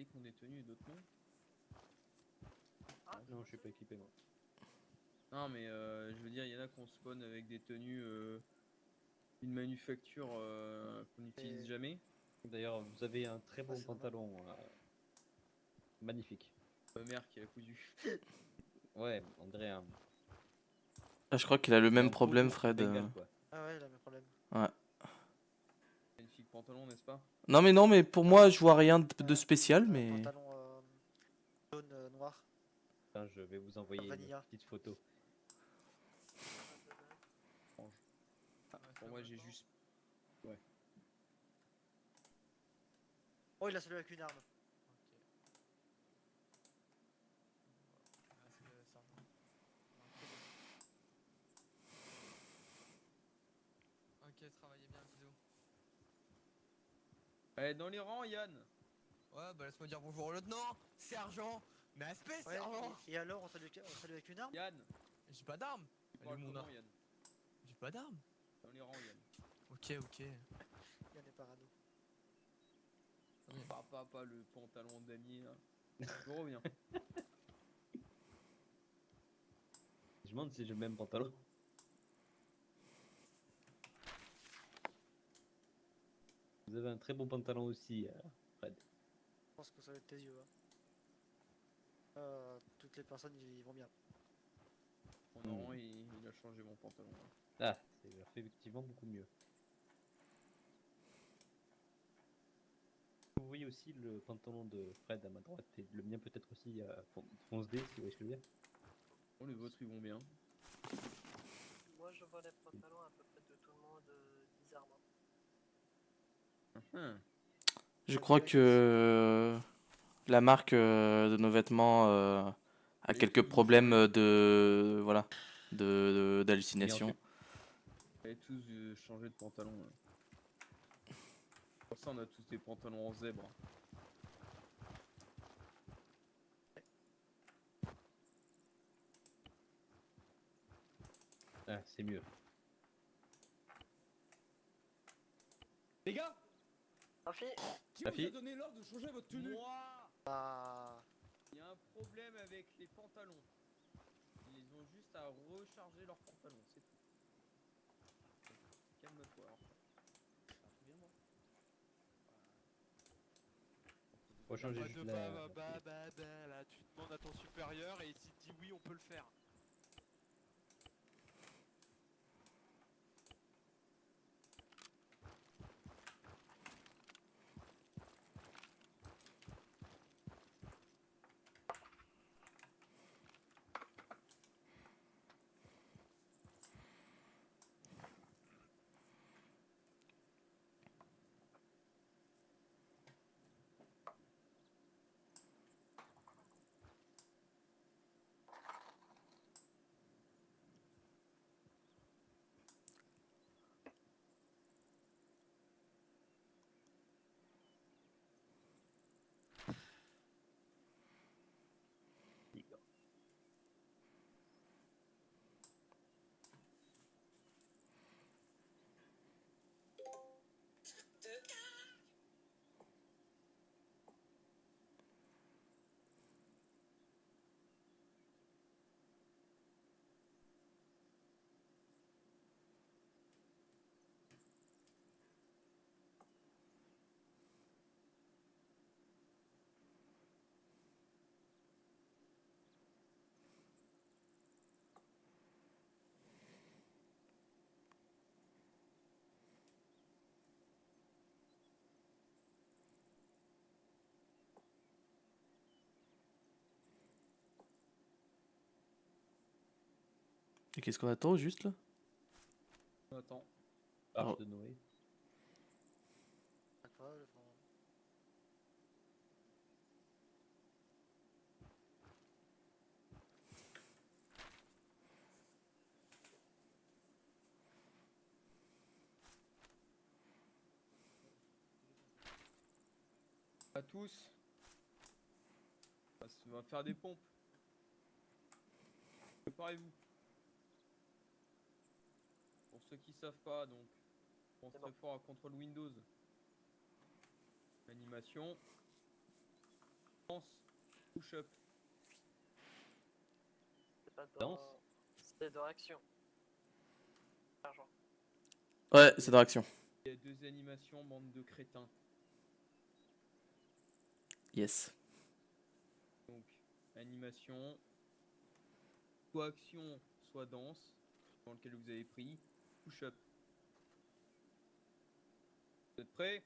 qui ont des tenues et d'autres non. Non, je suis pas équipé moi. Non, mais je veux dire, il y en a qui ont spawn avec des tenues une manufacture qu'on n'utilise jamais. D'ailleurs, vous avez un très bon c'est normal. pantalon. Magnifique. Ma mère qui a cousu. Ouais, on dirait un. Ah, je crois qu'il a le même un problème, beau Fred. Bengale, quoi. Ah ouais, il a le même problème. Ouais. Magnifique pantalon, n'est-ce pas? Non, mais pour moi, je vois rien de spécial, Un mais. pantalon jaune noir. Putain, je vais vous envoyer une Vanilla. petite photo. Pour moi, j'ai juste. Ouais. Oh, il a celui avec une arme. Ok, travaillez bien, bisous. Allez, dans les rangs, Yann. Ouais, bah laisse-moi dire bonjour au lieutenant, sergent, mais aspect, Ouais, sergent. et alors, on salue avec une arme? Yann. J'ai pas d'arme. Tu Elle est parles où mon comment, arme? Yann? J'ai pas d'arme. Dans les rangs, Yann. Ok. Il y en est parano. Pas le pantalon damier là. Je reviens. Je me demande si j'ai le même pantalon. Vous avez un très beau pantalon aussi, Fred. Je pense que ça va être tes yeux. Hein. Toutes les personnes ils vont bien. Mon rang, il a changé mon pantalon. Là. Ah, c'est effectivement beaucoup mieux. Vous voyez aussi le pantalon de Fred à ma droite et le mien peut-être aussi à fonce D, si vous voyez ce que je veux dire. Oh, les vôtres ils vont bien. Moi je vois les pantalons à peu près de tout le monde bizarrement. Je crois que la marque de nos vêtements a quelques problèmes d'hallucination. Vous avez tous changé de pantalon. Là. Pour ça, on a tous des pantalons en zèbre. Ah, c'est mieux. Les gars, Rafi, qui La vous fille a donné l'ordre de changer votre tenue? Moi. Bah. Il y a un problème avec les pantalons. Ils ont juste à recharger leurs pantalons, c'est tout. Calme-toi alors. Viens-moi. Faut changer Pas juste de la. là, tu demandes à ton supérieur et s'il te dit oui, on peut le faire. Et qu'est-ce qu'on attend juste là? Attends. Arche Oh. de Noé. Incroyable, enfin. À tous. On va faire des pompes. Préparez-vous. Pour ceux qui savent pas, donc, on pense très fort à contrôle Windows. Animation. Danse. Push-up. C'est pas dans... Danse. C'est dans action. Sergent. Ouais, c'est dans l'action. Il y a 2 animations, bande de crétins. Yes. Donc, animation. Soit action, soit danse. Dans lequel vous avez pris. Push-up. Vous êtes prêts?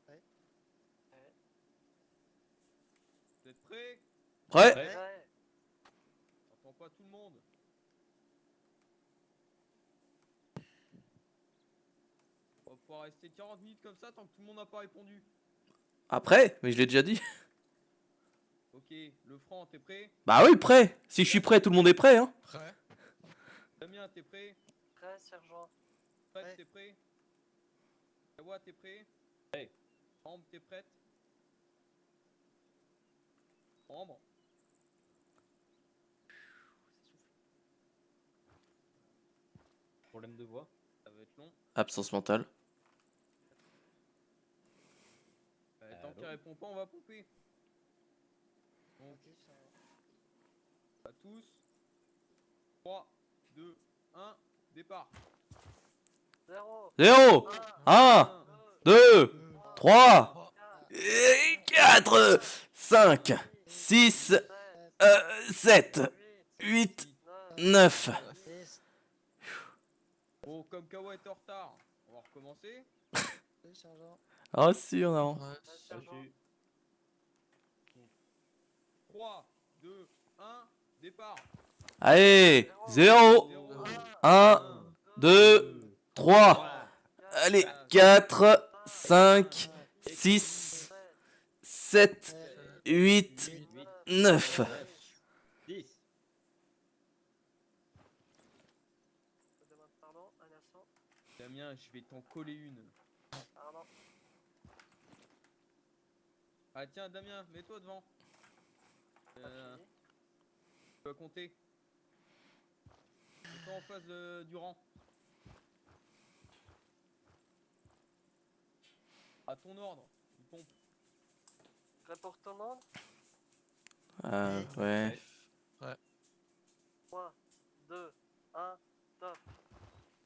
Ouais. Vous êtes prêts? Prêt? Ouais. Ouais. J'entends pas tout le monde. On va pouvoir rester 40 minutes comme ça tant que tout le monde n'a pas répondu. Après? Mais je l'ai déjà dit. Ok, le franc, t'es prêt? Bah oui, prêt. Si je suis prêt, tout le monde est prêt, hein. Prêt. Damien, t'es prêt? Prêt, sergent. Fred, Ouais. t'es prêt? Kawa, t'es prêt? Prêt. Ambre, t'es prête? Ambre? Problème de voix. Ça va être long. Absence mentale. Tant Allô? qu'il répond pas, on va pomper. Donc, Négatif, sergent. à tous. 3, 2, 1, départ. 0. 0, 1, 2, 3, 4, 5, 6, 7, 8, 9. 10. Bon, comme Kawa est en retard, on va recommencer. Oui, sergent. Ah si, on a. Ouais. Sergent. 3, 2, 1, départ. Allez, 0, 0, 1, 2, 3. Allez, 4, 5, 6, 7, 8, 9. 10. Je demande pardon, un instant. Damien, je vais t'en coller une. Pardon. Ah tiens, Damien, mets-toi devant. Ok. Tu vas compter. Mets-toi en face du rang. À ton ordre, il pompe. Prêt pour tout le monde? Ouais. 3, 2, 1, top.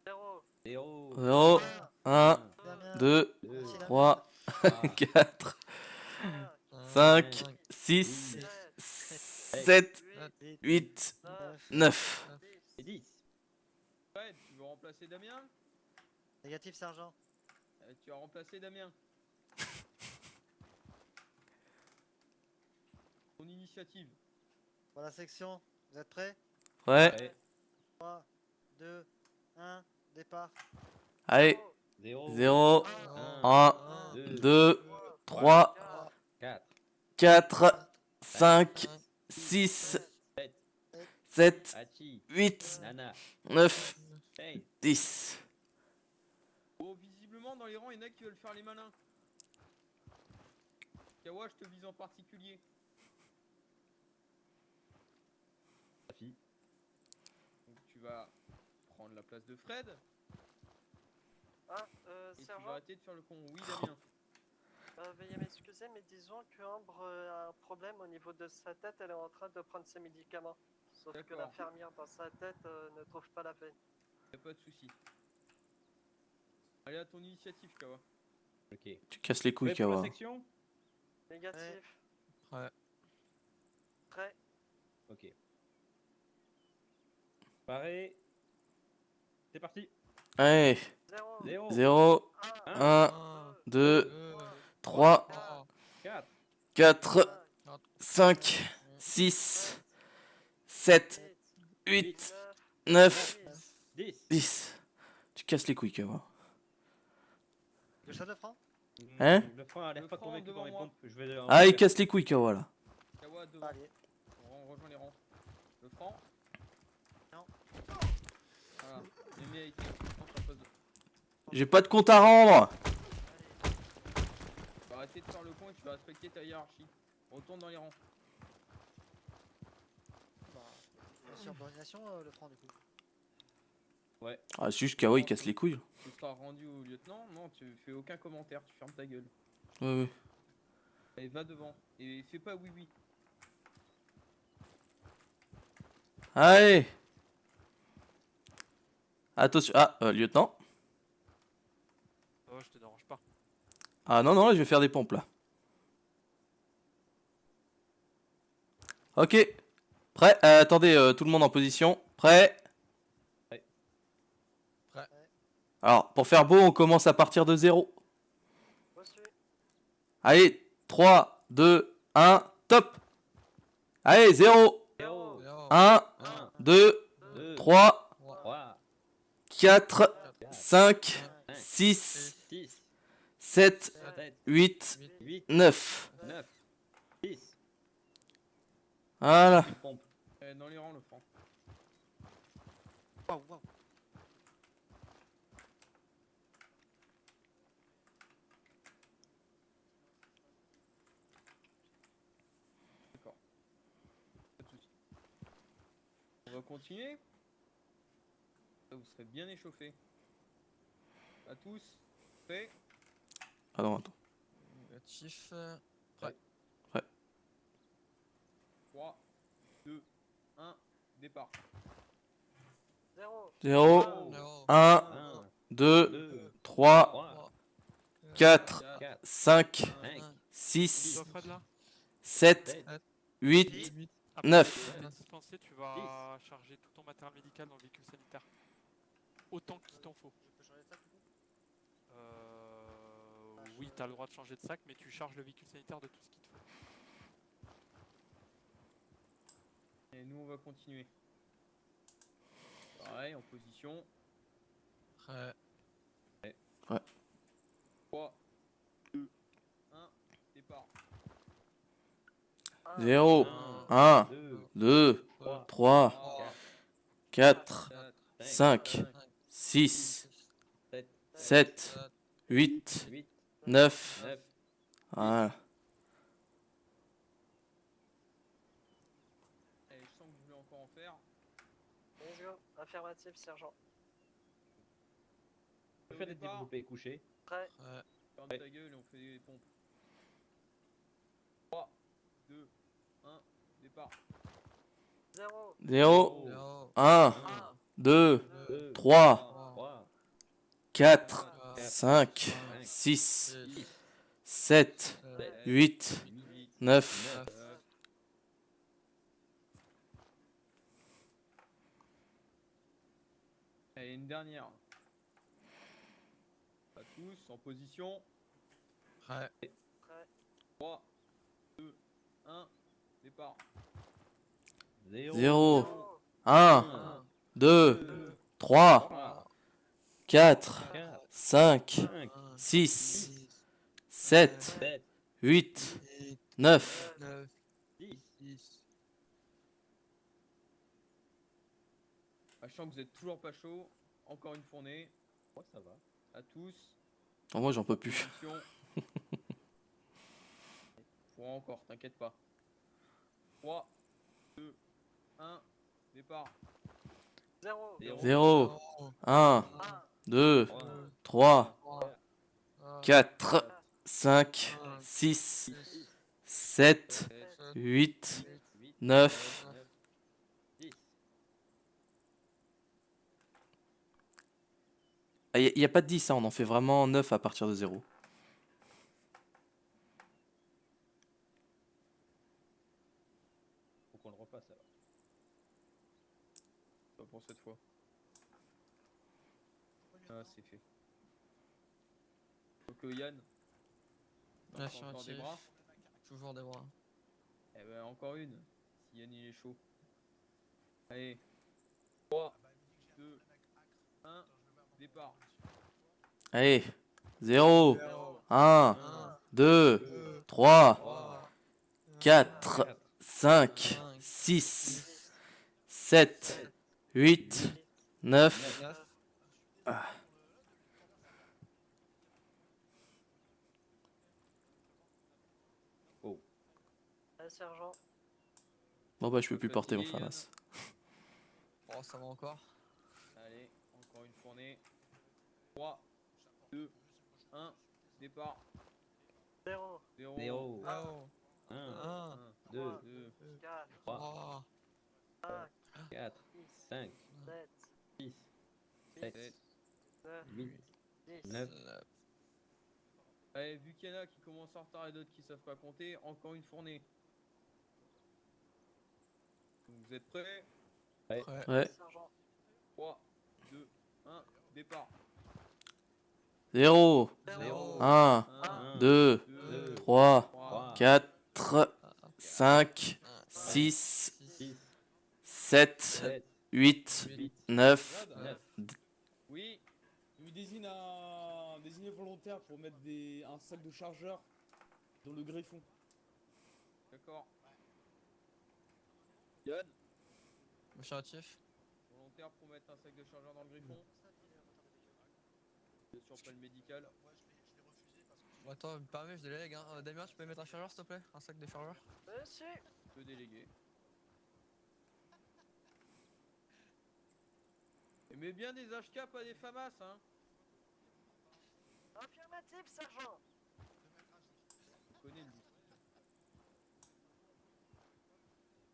0. 0. 0, 1, Damien. 2, 2. Merci, Damien. 3, 4, 5, 6, 7, 8, 8, 9. 9. Et 10. Fred, tu veux remplacer Damien? Négatif, sergent. Tu as remplacé Damien. Ton initiative. Pour la section, vous êtes prêts? Ouais. 3, 2, 1, départ. Allez, 0. 0, 1, 2. 2, 3, 4. 4, 5, 6, 7, Hachi. 8, Nana. 9, Hey. 10. Oh, visiblement, dans les rangs, il y en a qui veulent faire les malins. Kawa, je te vise en particulier. Safi. Donc, tu vas prendre la place de Fred. Ah, Et tu vas sergent, arrêter de faire le con. Oui, Damien. veuillez m'excuser, mais disons que Ambre a un problème au niveau de sa tête, elle est en train de prendre ses médicaments. Sauf que D'accord. l'infirmière dans sa tête ne trouve pas la peine. Y'a pas de souci. Allez, à ton initiative, Kawa. Ok. Tu casses les couilles, Prêt pour la Kawa. section? Négatif. Ouais. Prêt. Ok. Paré. C'est parti. Allez, 0. 0. 0, 1, 1, 2, 3, 4. 4, 5, 6, 7, 8, 9, 10. 10. Tu casses les couilles, Kawa. Le chat de franc? Hein? Le frein a l'air Le pas frein convaincu devant par mes moi. pompes. Je vais. Ah, il casse les couilles, Kawa, là. Kawa, devant. Allez. On rejoint les rangs. Le franc. Non. Voilà. Les mérités. En face de- J'ai pas de compte à rendre. Tu vas arrêter de faire le con et tu vas respecter ta hiérarchie. Retourne dans les rangs. Bah, subordination, le franc, du coup. Ah, c'est juste Kawa, il casse les couilles. Tu seras rendu au lieutenant. Non, tu fais aucun commentaire. Tu fermes ta gueule. Ouais, ouais. Allez, va devant. Et fais pas oui oui. Allez. Attention. Ah, lieutenant. Oh, je te dérange pas. Ah non, non, là, je vais faire des pompes, là. Ok. Prêt. Attendez, tout le monde en position. Prêt. Prêt. Alors, pour faire beau, on commence à partir de 0. Reçu. Allez, 3, 2, 1, top. Allez, 0, 0, 1, 1, 2, 2, 3, 3, 4, 4, 5, 5, 6, 6, 7, 7, 8, 8, 9. 9, 10. Voilà. Une pompe. Dans les rangs le franc. Waouh, waouh. D'accord. Pas de soucis. On va continuer. Là, vous serez bien échauffés. À tous. Fait. Ah non, attends. Négatif. 3, 2, 1, départ. 0, 0, 0, 1, 1, 2, 2, 3, 3, 4, 4, 5, 5, 6, Toi, Fred, là 7, 7, 8, 8. Après, 9. pour te dispenser, tu vas charger tout ton matériel médical dans le véhicule sanitaire. Autant qu'il t'en faut. Je peux changer de sac du coup? Oui, t'as le droit de changer de sac, mais tu charges le véhicule sanitaire de tout ce qu'il te faut. Et nous, on va continuer. Pareil, en position. Prêt. 3, 2, 1, départ. 1, 0, 1, 2, 3, 3, 4, 4, 5, 6, 7, 8, 8, 9. 9, Voilà. Allez, je sens que vous voulez encore en faire. let's go. Affirmatif, sergent. On fait des Départ. développés couchés. Prêt. Ferme Ouais. ta gueule et on fait des pompes. 3, 2, 1, départ. 0, 0, 0, 1, 1, 2, 2, 3, 3, 4, 4, 5, 5, 6, 6, 7, 8, 9. 9. Allez, une dernière. À tous, en position. prêt. prêt. 3, 2, 1, départ. 0, 0, 1, 1, 2, 3, 3, 4, 4, 5, 5, 6, 7, 7, 8, 8, 9. 9, 10. 10. Sachant que vous êtes toujours pas chaud. Encore une fournée. Oh, ça va. À tous. Oh, moi, j'en peux plus. Position. Pourra encore, t'inquiète pas. 3, 2, 1, départ. 0, 0, 1, 1, 2, 3, 3, 3, 4, 5, 6, 7, 8, 9. 10. Il n'y a pas de 10, hein, on en fait vraiment 9 à partir de 0. Faut qu'on le refasse alors. Pas pour cette fois. Ah, c'est fait. Donc Yann. t'as encore des Affirmatif. bras. Toujours des bras. Eh ben encore une. Si Yann il est chaud. Allez. 3, 2, 1, départ. Allez, 0, 1, 1, 2, 3, 3, 4, 5, 6, 7, 8, 9. 9. sergent. Bon bah je peux plus porter mon FAMAS. Oh, ça va encore. Allez, encore une fournée. 3, 2, 1, départ. 0, 0, 0, Oh. 1, 1, 2, 2, 4, 3, 3, 5, 4, 6, 5, 7, 6, 8, 7, 9, 8, 10. 9. Allez, vu qu'il y en a qui commencent en retard et d'autres qui savent pas compter, encore une fournée. Donc, vous êtes prêts? Ouais. Ouais. Sergent. 3, 2, 1, départ. 0, 0, 1, 1, 2, 2, 3, 3, 4, 5, 5, 6, 6, 7, 7, 8, 8, 9. 9. Oui, Il désigne un désigné volontaire pour mettre un sac de chargeur dans le greffon. d'accord. Yann, affirmatif. volontaire pour mettre un sac de chargeur dans le griffon. Bien sûr, pas le médical. Bon, attends, me permets, je délègue. Hein. Damien, tu peux mettre un chargeur s'il te plaît? Un sac de chargeur? Monsieur. Peu délégué. Mais bien des HK, pas des FAMAS, hein. Affirmatif, sergent. Je connais lui.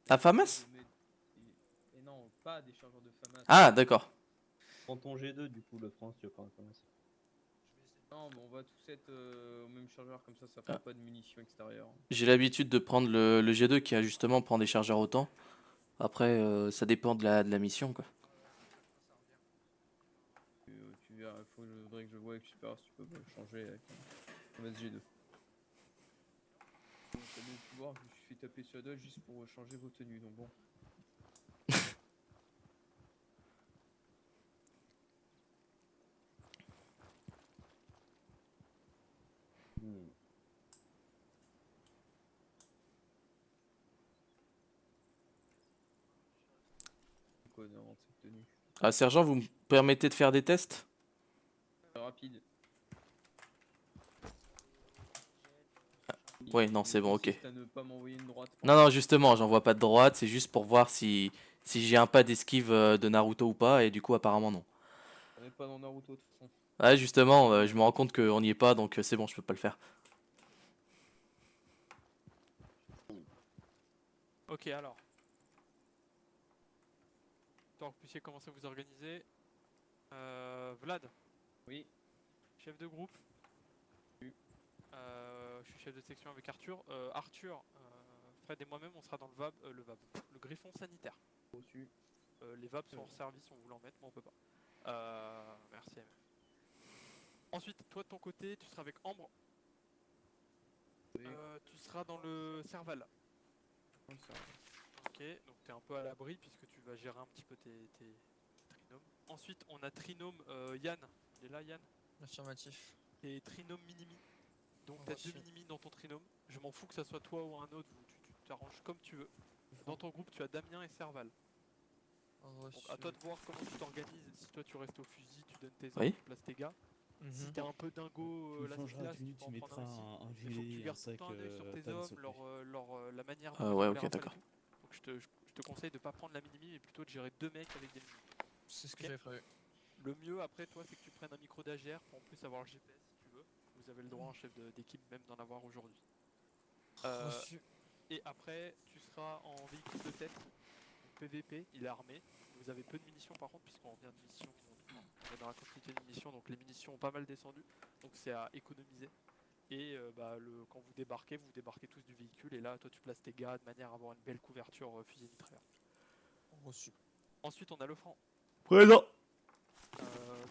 Ta FAMAS? Et non, pas des chargeurs de FAMAS. Ah, d'accord. Prends ton G2 du coup, le France, tu vas prendre un commencer. Non, mais on va tous être au même chargeur, comme ça fera pas de munitions extérieures. J'ai l'habitude de prendre le G2 qui a justement prend des chargeurs autant. Après, ça dépend de la mission, quoi. Tu verras, faudrait que je vois avec Super si tu peux me changer avec un SG2. Donc, t'as bien pu voir que je me suis fait taper sur la doigt juste pour changer vos tenues, donc bon. Quoi dans cette tenue? Ah, sergent, vous me permettez de faire des tests? Rapide. Ouais, non, c'est bon, ok. Consiste à ne pas m'envoyer une droite. Non, non, justement, j'en vois pas de droite, c'est juste pour voir si j'ai un pas d'esquive de Naruto ou pas, et du coup, apparemment, non. On n'est pas dans Naruto de toute façon. Ouais, justement, je me rends compte qu'on n'y est pas, donc c'est bon, je peux pas le faire. Ok, alors. Tant que vous puissiez commencer à vous organiser. Vlad, Oui. chef de groupe. Je suis chef de section avec Arthur. Arthur, Fred et moi-même, on sera dans le griffon sanitaire. Reçu. Les VAB sont hors service, on voulait en mettre, mais on peut pas. Merci MF. Ensuite, toi de ton côté, tu seras avec Ambre. Oui. Tu seras dans le Serval. Ok, donc tu es un peu à l'abri puisque tu vas gérer un petit peu tes trinômes. Ensuite, on a trinôme Yann. Il est là, Yann? Affirmatif. Et trinôme minimi. Donc tu as Reçu. 2 minimi dans ton trinôme. Je m'en fous que ça soit toi ou un autre, tu t'arranges comme tu veux. Dans ton groupe, tu as Damien et Serval. Donc Reçu. à toi de voir comment tu t'organises. Si toi tu restes au fusil, tu donnes tes ordres, Oui. tu places tes gars. Mhm. Si t'es un peu dingo, Tu me la changeras classe, la tenue, tu peux tu en mettras prendre un aussi. un Il faut que tu gilet, un gardes tout le sac, temps un œil sur tes panne hommes, socle. la manière Ouais, dont ok, ils les rappellent d'accord. et tout. Donc je te conseille de pas prendre la minimi, mais plutôt de gérer 2 mecs avec des minimis. C'est ce que Ok. j'avais prévu. Le mieux après toi, c'est que tu prennes un micro d'AGR pour en plus avoir le GPS si tu veux. Vous avez le droit en chef d'équipe même d'en avoir aujourd'hui. Reçu. Et après, tu seras en véhicule de tête, donc PVP, il est armé. Vous avez peu de munitions par contre, puisqu'on revient de mission, on est dans la continuité de mission, donc les munitions ont pas mal descendu, donc c'est à économiser. Et quand vous débarquez tous du véhicule, et là, toi tu places tes gars de manière à avoir une belle couverture fusil mitrailleur. Reçu. Ensuite, on a le franc. Présent.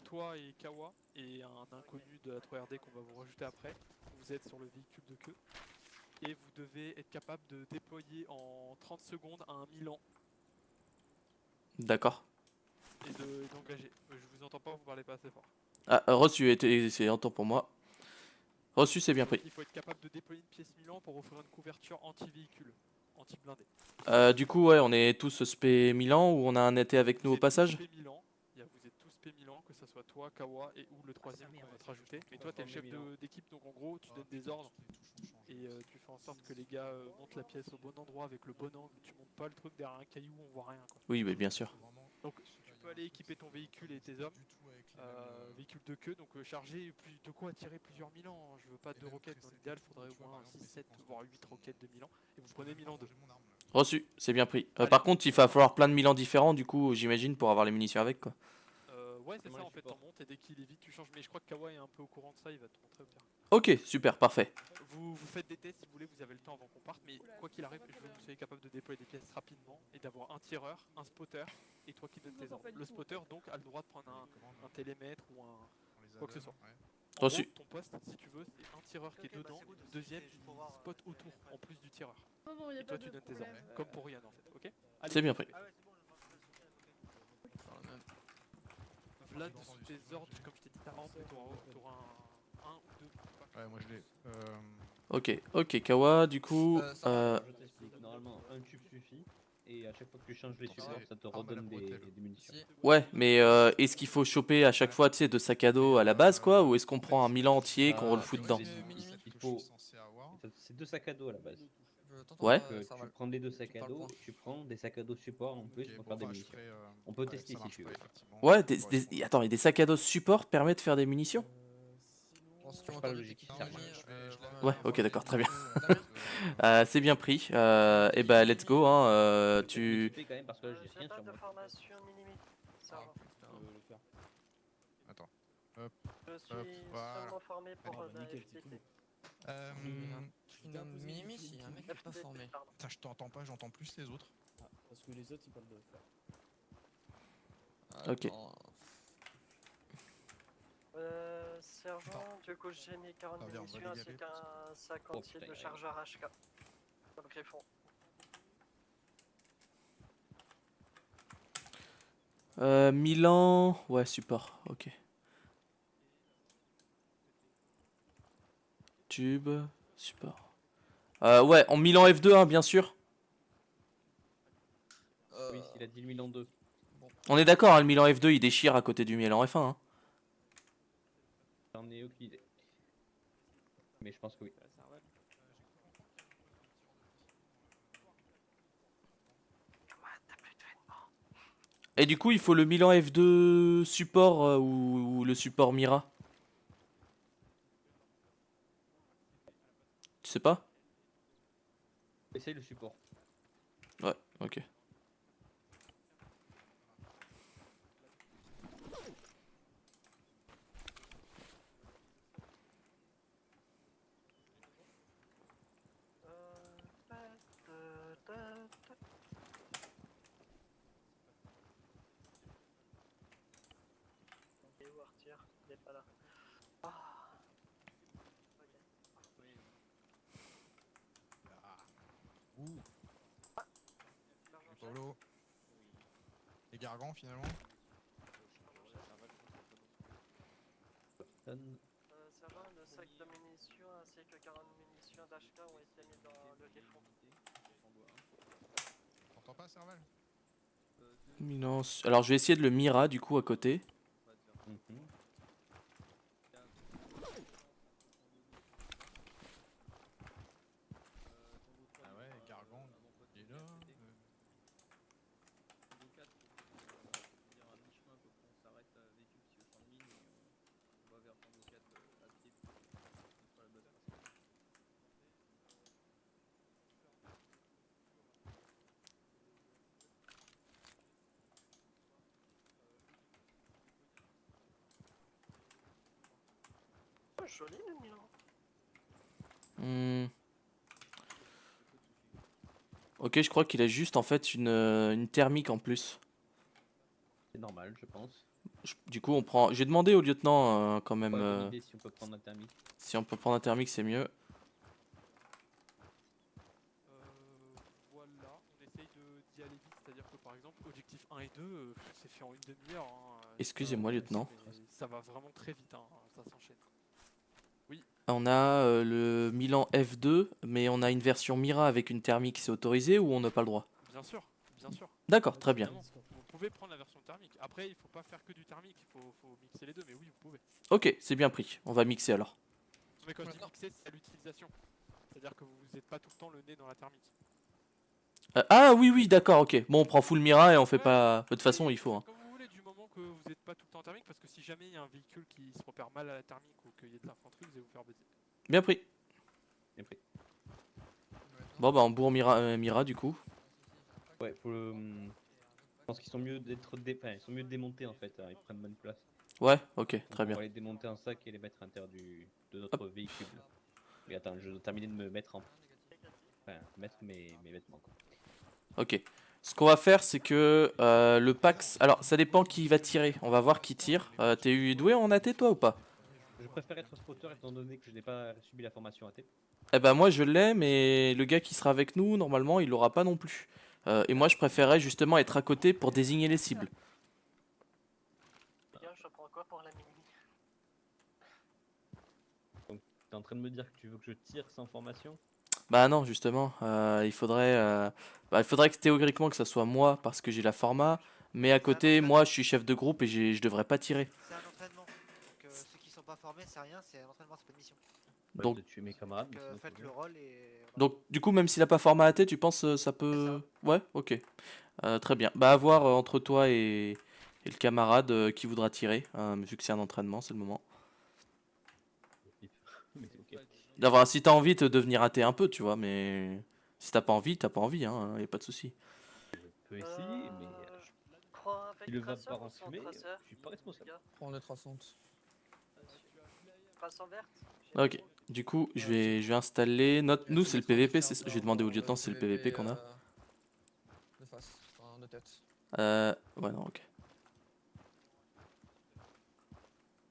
Toi et Kawa, et un inconnu de la 3RD qu'on va vous rajouter après, vous êtes sur le véhicule de queue. Et vous devez être capable de déployer en 30 secondes à un Milan D'accord. et d'engager. Je vous entends pas, vous parlez pas assez fort. Ah, reçu, c'est un temps pour moi. Reçu, c'est bien Donc, pris. il faut être capable de déployer une pièce Milan pour offrir une couverture anti-véhicule, anti-blindé. Du coup, ouais, on est tous spé Milan ou on a un été avec nous Vous au êtes passage? tous P Milan, vous êtes tous P Milan, que ce soit toi, Kawa et ou le troisième qu'on va te rajouter. Mais toi, t'es le chef d'équipe, donc en gros, tu donnes des ordres et tu fais en sorte que les gars montent la pièce au bon endroit avec le bon angle. Tu montes pas le truc derrière un caillou, on voit rien. Quoi. Oui, mais bien sûr. Donc tu peux peux aller équiper ton véhicule et tes hommes. Véhicule de queue, donc charger de quoi tirer plusieurs Milan. Je veux pas 2 roquettes, dans l'idéal il faudrait au moins 6, 7, voire 8 roquettes de Milan. Et vous prenez Milan 2. Reçu, c'est bien pris. Allez. Par contre, il va falloir plein de Milan différents, du coup, j'imagine, pour avoir les munitions avec, quoi. Ouais, c'est Moi, ça je en fait, support. t'en montes et dès qu'il est vide, tu changes. Mais je crois que Kawa est un peu au courant de ça, il va te montrer au pire. Ok, super, parfait. Vous faites des tests si vous voulez, vous avez le temps avant qu'on parte, mais quoi qu'il arrive, je veux que vous soyez capable de déployer des pièces rapidement et d'avoir un tireur, un spotter et toi qui donnes tes ordres. Le spotter donc a le droit de prendre un télémètre ou un quoi que ce soit. En Reçu. gros, ton poste, si tu veux, c'est un tireur qui est dedans, le deuxième il spot autour en plus du tireur. Non, non, y a Et pas toi de tu donnes tes problème. ordres, comme pour Ryan en fait, ok? Allez, C'est bien pris. Vlad, sous tes ordres, comme je t'ai dit, t'auras un ou deux. Ouais, moi je l'ai. Ok, Kawa, du coup... Je t'explique. Normalement, un tube suffit. Et à chaque fois que tu changes les supports, ça te redonne des munitions. Ouais, mais est-ce qu'il faut choper à chaque fois, tu sais, 2 sacs à dos à la base, quoi? Ou est-ce qu'on prend un Milan entier et qu'on le fout dedans? Il faut. C'est 2 sacs à dos à la base. Ouais. Tu prends les 2 sacs à dos, tu prends des sacs à dos support en plus pour faire des munitions. On peut tester si tu veux. Ouais, attends, et des sacs à dos support permettent de faire des munitions? C'est pas l'objectif, ça. Ouais, ok, d'accord, très bien. C'est bien pris. Et bah, let's go, hein. Tu... quand même parce que là j'ai J'ai rien pas sur de moi. formation minimi. Ça va. le faire. Attends. Je suis voilà. seulement formé pour la nickel, FTT. c'est cool. Minimi, s'il y a un mec qui est pas FTT, formé. pardon. Putain, je t'entends pas, j'entends plus les autres. Ah, parce que les autres ils parlent de faire. Ok. Sergent, du coup j'ai mis 40 Ah, viens, on va munitions ainsi dégager, qu'un 50 putain, de il y a- chargeur HK. Sur le griffon. Milan... Ouais, support, ok. Tube, support. Ouais, en Milan F2, hein, bien sûr. Oui, il a dit le Milan 2. On est d'accord, hein, le Milan F2, il déchire à côté du Milan F1, hein. J'en ai aucune idée. Mais je pense que oui. Et du coup, il faut le Milan F2 support ou le support Mira? Tu sais pas? Essaye le support. Ouais, ok. Il est où Arthur? Il est pas là. Ah. Ouh. Polo. Et Gargan finalement. Sergent, le sac de munitions ainsi que 40 munitions d'HK ont été mis dans le griffon. T'entends pas, Serval? Milan... Alors, je vais essayer de le Mira, du coup, à côté. Ah ouais, Gargan, il est là. Oh, joli le Milan. Hmm. Ok, je crois qu'il a juste, en fait, une thermique en plus. C'est normal, je pense. Du coup, on prend... J'ai demandé au lieutenant, quand même, Ouais, bonne idée si on peut prendre un thermique. si on peut prendre un thermique, c'est mieux. Voilà, on essaye d'y aller vite, c'est-à-dire que par exemple, objectif 1 et 2, c'est fait en une demi-heure. Hein. Excusez-moi, lieutenant. Ça va vraiment très vite, hein. Ça s'enchaîne. On a le Milan F2, mais on a une version Mira avec une thermique, c'est autorisé ou on n'a pas le droit? Bien sûr, bien sûr. D'accord, très bien. Évidemment, vous pouvez prendre la version thermique. Après, il faut pas faire que du thermique, il faut mixer les deux, mais oui, vous pouvez. Ok, c'est bien pris. On va mixer alors. Mais quand je dis mixer, c'est à l'utilisation. C'est-à-dire que vous n'êtes pas tout le temps le nez dans la thermique. Ah oui, oui, d'accord, ok. Bon, on prend full Mira et on fait pas... De toute façon, il faut. Hein. Comme vous voulez, du en thermique parce que si jamais il y a un véhicule qui se repère mal à la thermique ou qu'il y ait de l'infanterie, vous allez vous faire baiser. Bien pris. Bien pris. Bon bah on bourre Mira du coup. Ouais, faut le. Je pense qu'ils sont mieux enfin, ils sont mieux démontés en fait, hein, ils prennent bonne place. Ouais, ok, Donc, très on bien. va les démonter en sac et les mettre à l'intérieur de notre véhicule. Et attends, je dois terminer de me mettre en. Enfin, mettre mes vêtements quoi. Ok. Ce qu'on va faire, c'est que le Pax. Alors, ça dépend qui va tirer. On va voir qui tire. T'es eu doué en AT toi ou pas? Je préfère être spotter étant donné que je n'ai pas subi la formation AT. Eh ben, moi je l'ai, mais le gars qui sera avec nous, normalement, il l'aura pas non plus. Et moi, je préférerais justement être à côté pour désigner les cibles. Les gars, je prends quoi pour la mini? T'es en train de me dire que tu veux que je tire sans formation? Bah non, justement, il faudrait que théoriquement que ça soit moi parce que j'ai la format, mais à côté, moi je suis chef de groupe et je devrais pas tirer. C'est un entraînement. Donc ceux qui sont pas formés, c'est rien, c'est un entraînement, c'est pas une mission. Donc- de tuer mes camarades. Donc mais sinon, faites faut le bien. rôle et. voilà. Donc du coup, même s'il a pas format AT, tu penses ça peut... Ouais, ok. Très bien. Bah à voir entre toi et le camarade qui voudra tirer, vu que c'est un entraînement, c'est le moment. Mais ok. D'avoir, si t'as envie de devenir AT un peu, tu vois, mais si t'as pas envie, hein, y a pas de souci. Je peux essayer, mais Je prends avec si le va traceur part en ou sans fumée, traceur, je suis pas responsable. les gars? Prends les traçantes. Traçant verte? Ok. Du coup, je vais installer. Nous, c'est le PVP. Je vais demander au lieutenant si c'est le PVP qu'on a. De face, enfin de tête. Ouais, non, ok.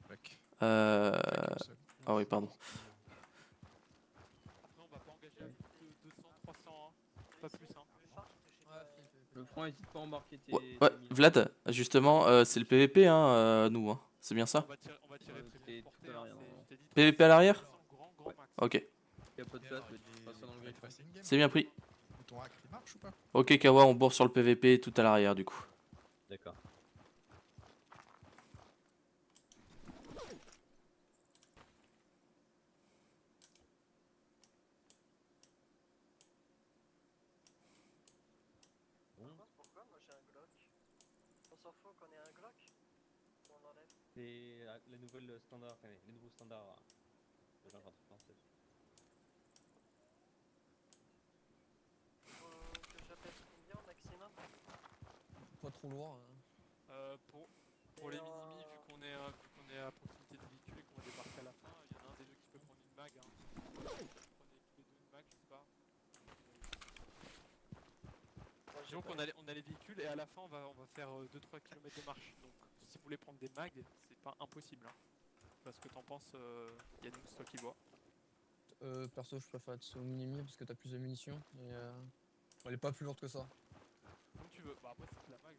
Mec. Ah oui, pardon. Après, on va pas engager à plus de 200, 300, hein. Pas plus. Hein. Le front, n'hésite pas à embarquer tes. Ouais, tes militaires. Vlad, justement, c'est le PVP, hein, nous, hein. C'est bien ça? On va tirer C'était prévu tout à l'arrière, normalement. PVP à l'arrière? Grand max. Ok, Il y a pas de place, mais tu feras ça dans le griffe. c'est bien pris. Ton hack il marche ou pas? Ok, Kawa, on bourre sur le PVP tout à l'arrière, du coup. D'accord. Pourquoi moi j'ai un Glock? On s'en fout qu'on ait un Glock? On enlève. C'est les nouvelles standards, enfin, les nouveaux standards de la rentrée française. Faut que j'appelle combien au maximum? Pas trop lourd. Pour les minimis, vu qu'on est à proximité du véhicule et qu'on va débarquer à la fin, il y en a un des deux qui peut prendre une mag. Hein. Prenez tous les deux une mag, je sais pas. Disons qu'on a les véhicules et à la fin on va faire 2-3 km de marche. Donc si vous voulez prendre des mags, c'est pas impossible. Hein. Parce que t'en penses, Yannick, c'est toi qui vois. Perso, je préfère être sous minimi parce que t'as plus de munitions et elle est pas plus lourde que ça. Comme tu veux. Bah après c'est que la mag.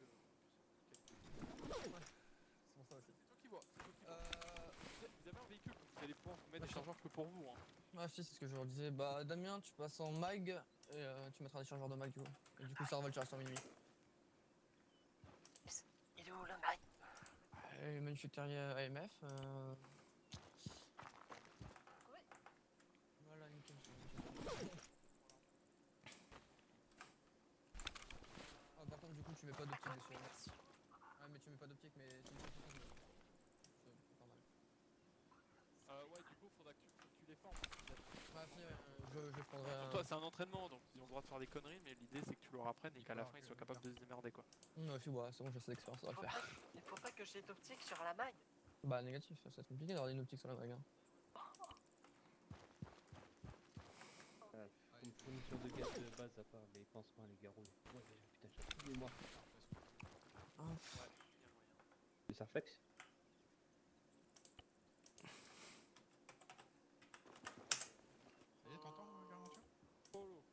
C'est pour ça aussi. C'est toi qui vois. Vous avez un véhicule, donc vous allez pouvoir vous mettre des chargeurs que pour vous. Hein. Ah si, c'est ce que je leur disais. Bah Damien, tu passes en mag et tu mettras des chargeurs de mag du coup. Et du coup ça va le tirer sur minimi. Il est où le mag? Et manufacturier AMF. Voilà, nickel. Ah, par contre, du coup, tu mets pas d'optique dessus. Merci. Ouais, mais tu mets pas d'optique, mais c'est une solution. C'est pas mal. Ouais, du coup, faudra que tu les formes. Ah, si, je prendrai Pour un. toi, c'est un entraînement, donc ils ont le droit de faire des conneries, mais l'idée c'est que tu leur apprennes et qu'à la fin ils soient capables de se démerder quoi. Ouais, puis ouais, c'est bon, j'ai assez d'expérience, ça va le faire. Il faut pas que j'ai d'optique sur la mag. Bah, négatif, ça va être compliqué d'avoir une optique sur la mag. Hein. Une fourniture de gaz de base à part les pansements et les garrons. Ouais, putain, j'ai plus de mémoire. Les Sarflex? Ça y est, t'entends, Gargantua? Polo.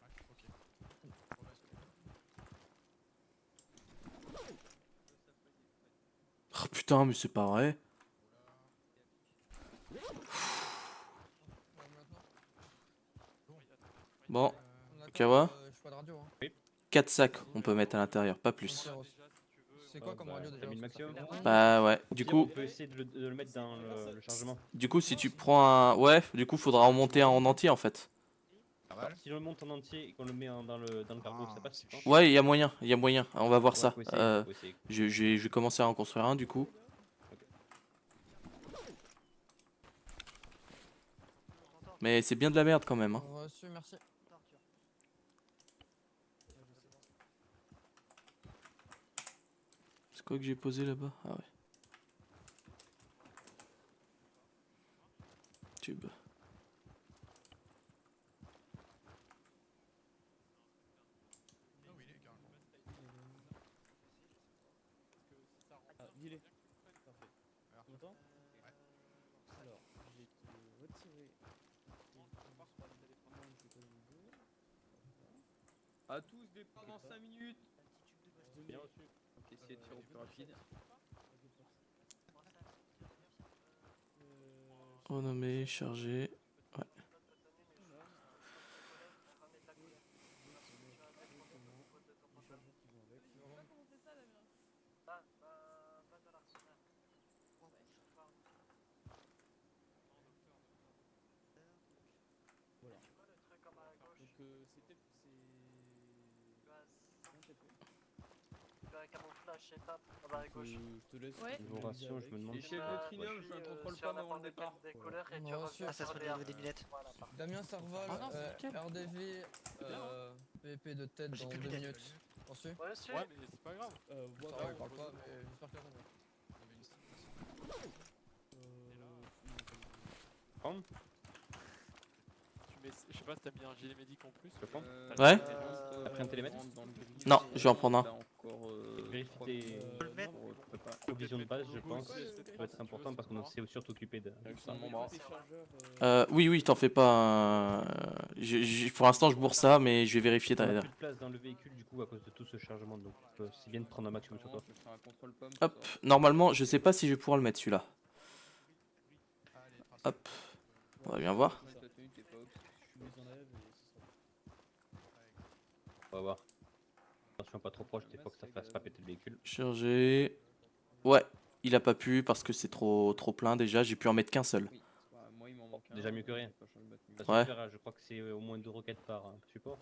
Ouais, ok. Oh putain, mais c'est pas vrai. Ouais, maintenant. Bon, On attend, Kawa choix de radio. Hein. 4 sacs on peut mettre à l'intérieur, pas plus. C'est quoi comme radio déjà? T'as mis le parce que ça maximum? fait longtemps. Bah ouais, du Pire, on coup, peut essayer de le mettre dans le chargement. si tu prends un... Ouais, du coup, faudra en monter un en entier en fait. Pas mal. Si je le monte en entier et qu'on le met dans le cargo, ça passe, c'est tu penses? chiant. Ouais, il y a moyen, il y a moyen. On va voir Ouais, ça. faut essayer, faut essayer. Je vais commencer à en construire un du coup. Mais c'est bien de la merde quand même. Hein. Reçu, merci. C'est quoi que j'ai posé là-bas? Ah ouais. Tube. Ah oui, les gars. Ah, dis-les. Parfait. Alors. Tu m'entends? Ouais. Alors, je vais te retirer. À tous, départ dans 5 minutes. Bien reçu. Ok, essayez de faire au plus rapide. Renommé, chargé. Ouais. Voilà. Donc c'était Un camouflage, je sais pas, en bas à gauche. je te laisse. Ouais. Niveau ration, je me demande Les si... chefs Euh, de trinôme, je suis, ne contrôle sur pas la avant le bande départ. des couleurs et tu Reçu. reviens Ah, ça sur se les fait des lunettes. Voilà, parfait. Damien Serval, Ah non, c'est nickel. RDV, PVP de tête J'ai dans plus 2 de lunettes. minutes. Reçu. Ouais, monsieur. Ouais, mais c'est pas grave. Voilà. Ça va, il parle pas, mais j'espère qu'il a compris. Il y avait une stimulation. Prendre Tu mets, je sais pas si t'as mis un gilet médic en plus. Je prends. Ouais. T'as pris un télémètre? Non, je vais en prendre un. Vérifie tes le mettre. provisions de base, je pense. Ouais, Ça peut être important parce qu'on sait aussi t'occuper de... Oui, t'en fais pas. Pour l'instant, je bourre ça, mais je vais vérifier On a derrière. plus de place dans le véhicule du coup à cause de tout ce chargement, donc c'est bien de prendre un maximum sur toi. Hop, normalement, je sais pas si je vais pouvoir le mettre celui-là. Allez, trace. Hop, on va bien voir. On va voir. Attention, pas trop proche, des fois que ça fasse pas péter le véhicule. Chargé. Ouais, il a pas pu parce que c'est trop plein déjà. J'ai pu en mettre qu'un seul. Déjà mieux que rien. Ouais. Super, je crois que c'est au moins 2 roquettes par support.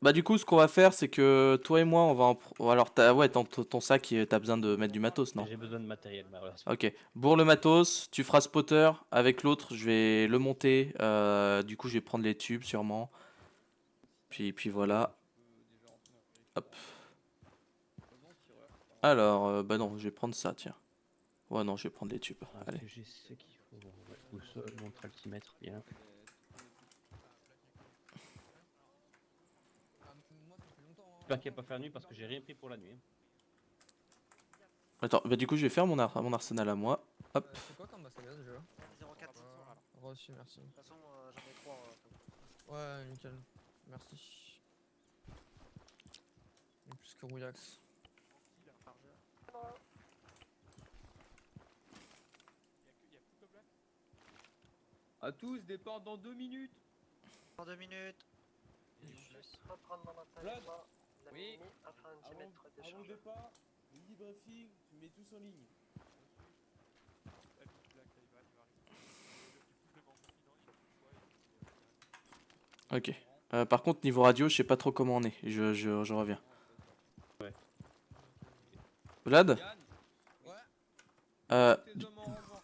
Bah du coup, ce qu'on va faire, c'est que toi et moi, on va alors, ouais, dans ton sac, t'as besoin de mettre du matos, non? J'ai besoin de matériel, malheureusement. Ok, bourre le matos, tu feras spotter. Avec l'autre, je vais le monter. Du coup, je vais prendre les tubes sûrement. Puis voilà. Hop. Alors, bah non, je vais prendre ça, tiens. Ouais, non, je vais prendre les tubes. Allez. J'ai ce qu'il faut. Ouais, boussole, montre altimètre, bien. Moi, ça fait longtemps. J'espère qu'il n'y a pas faire nuit parce que j'ai rien pris pour la nuit. Attends, bah du coup, je vais faire mon arsenal à moi. Hop. C'est quoi comme massaga déjà 04. Reçu, merci. De toute façon, j'en ai 3. Ouais, nickel. Merci. Et plus que relax. À tous, départ dans 2 minutes. Dans 2 minutes. Juste reprendre mon Vlad. entraînement, la Oui. mini, afin d'y mettre des Avant le chargeurs. départ, midi briefing, tu mets tous en ligne. Ok. Par contre, niveau radio, je sais pas trop comment on est. Je reviens. Ouais. Vlad Yann, euh, tes hommes en revanche.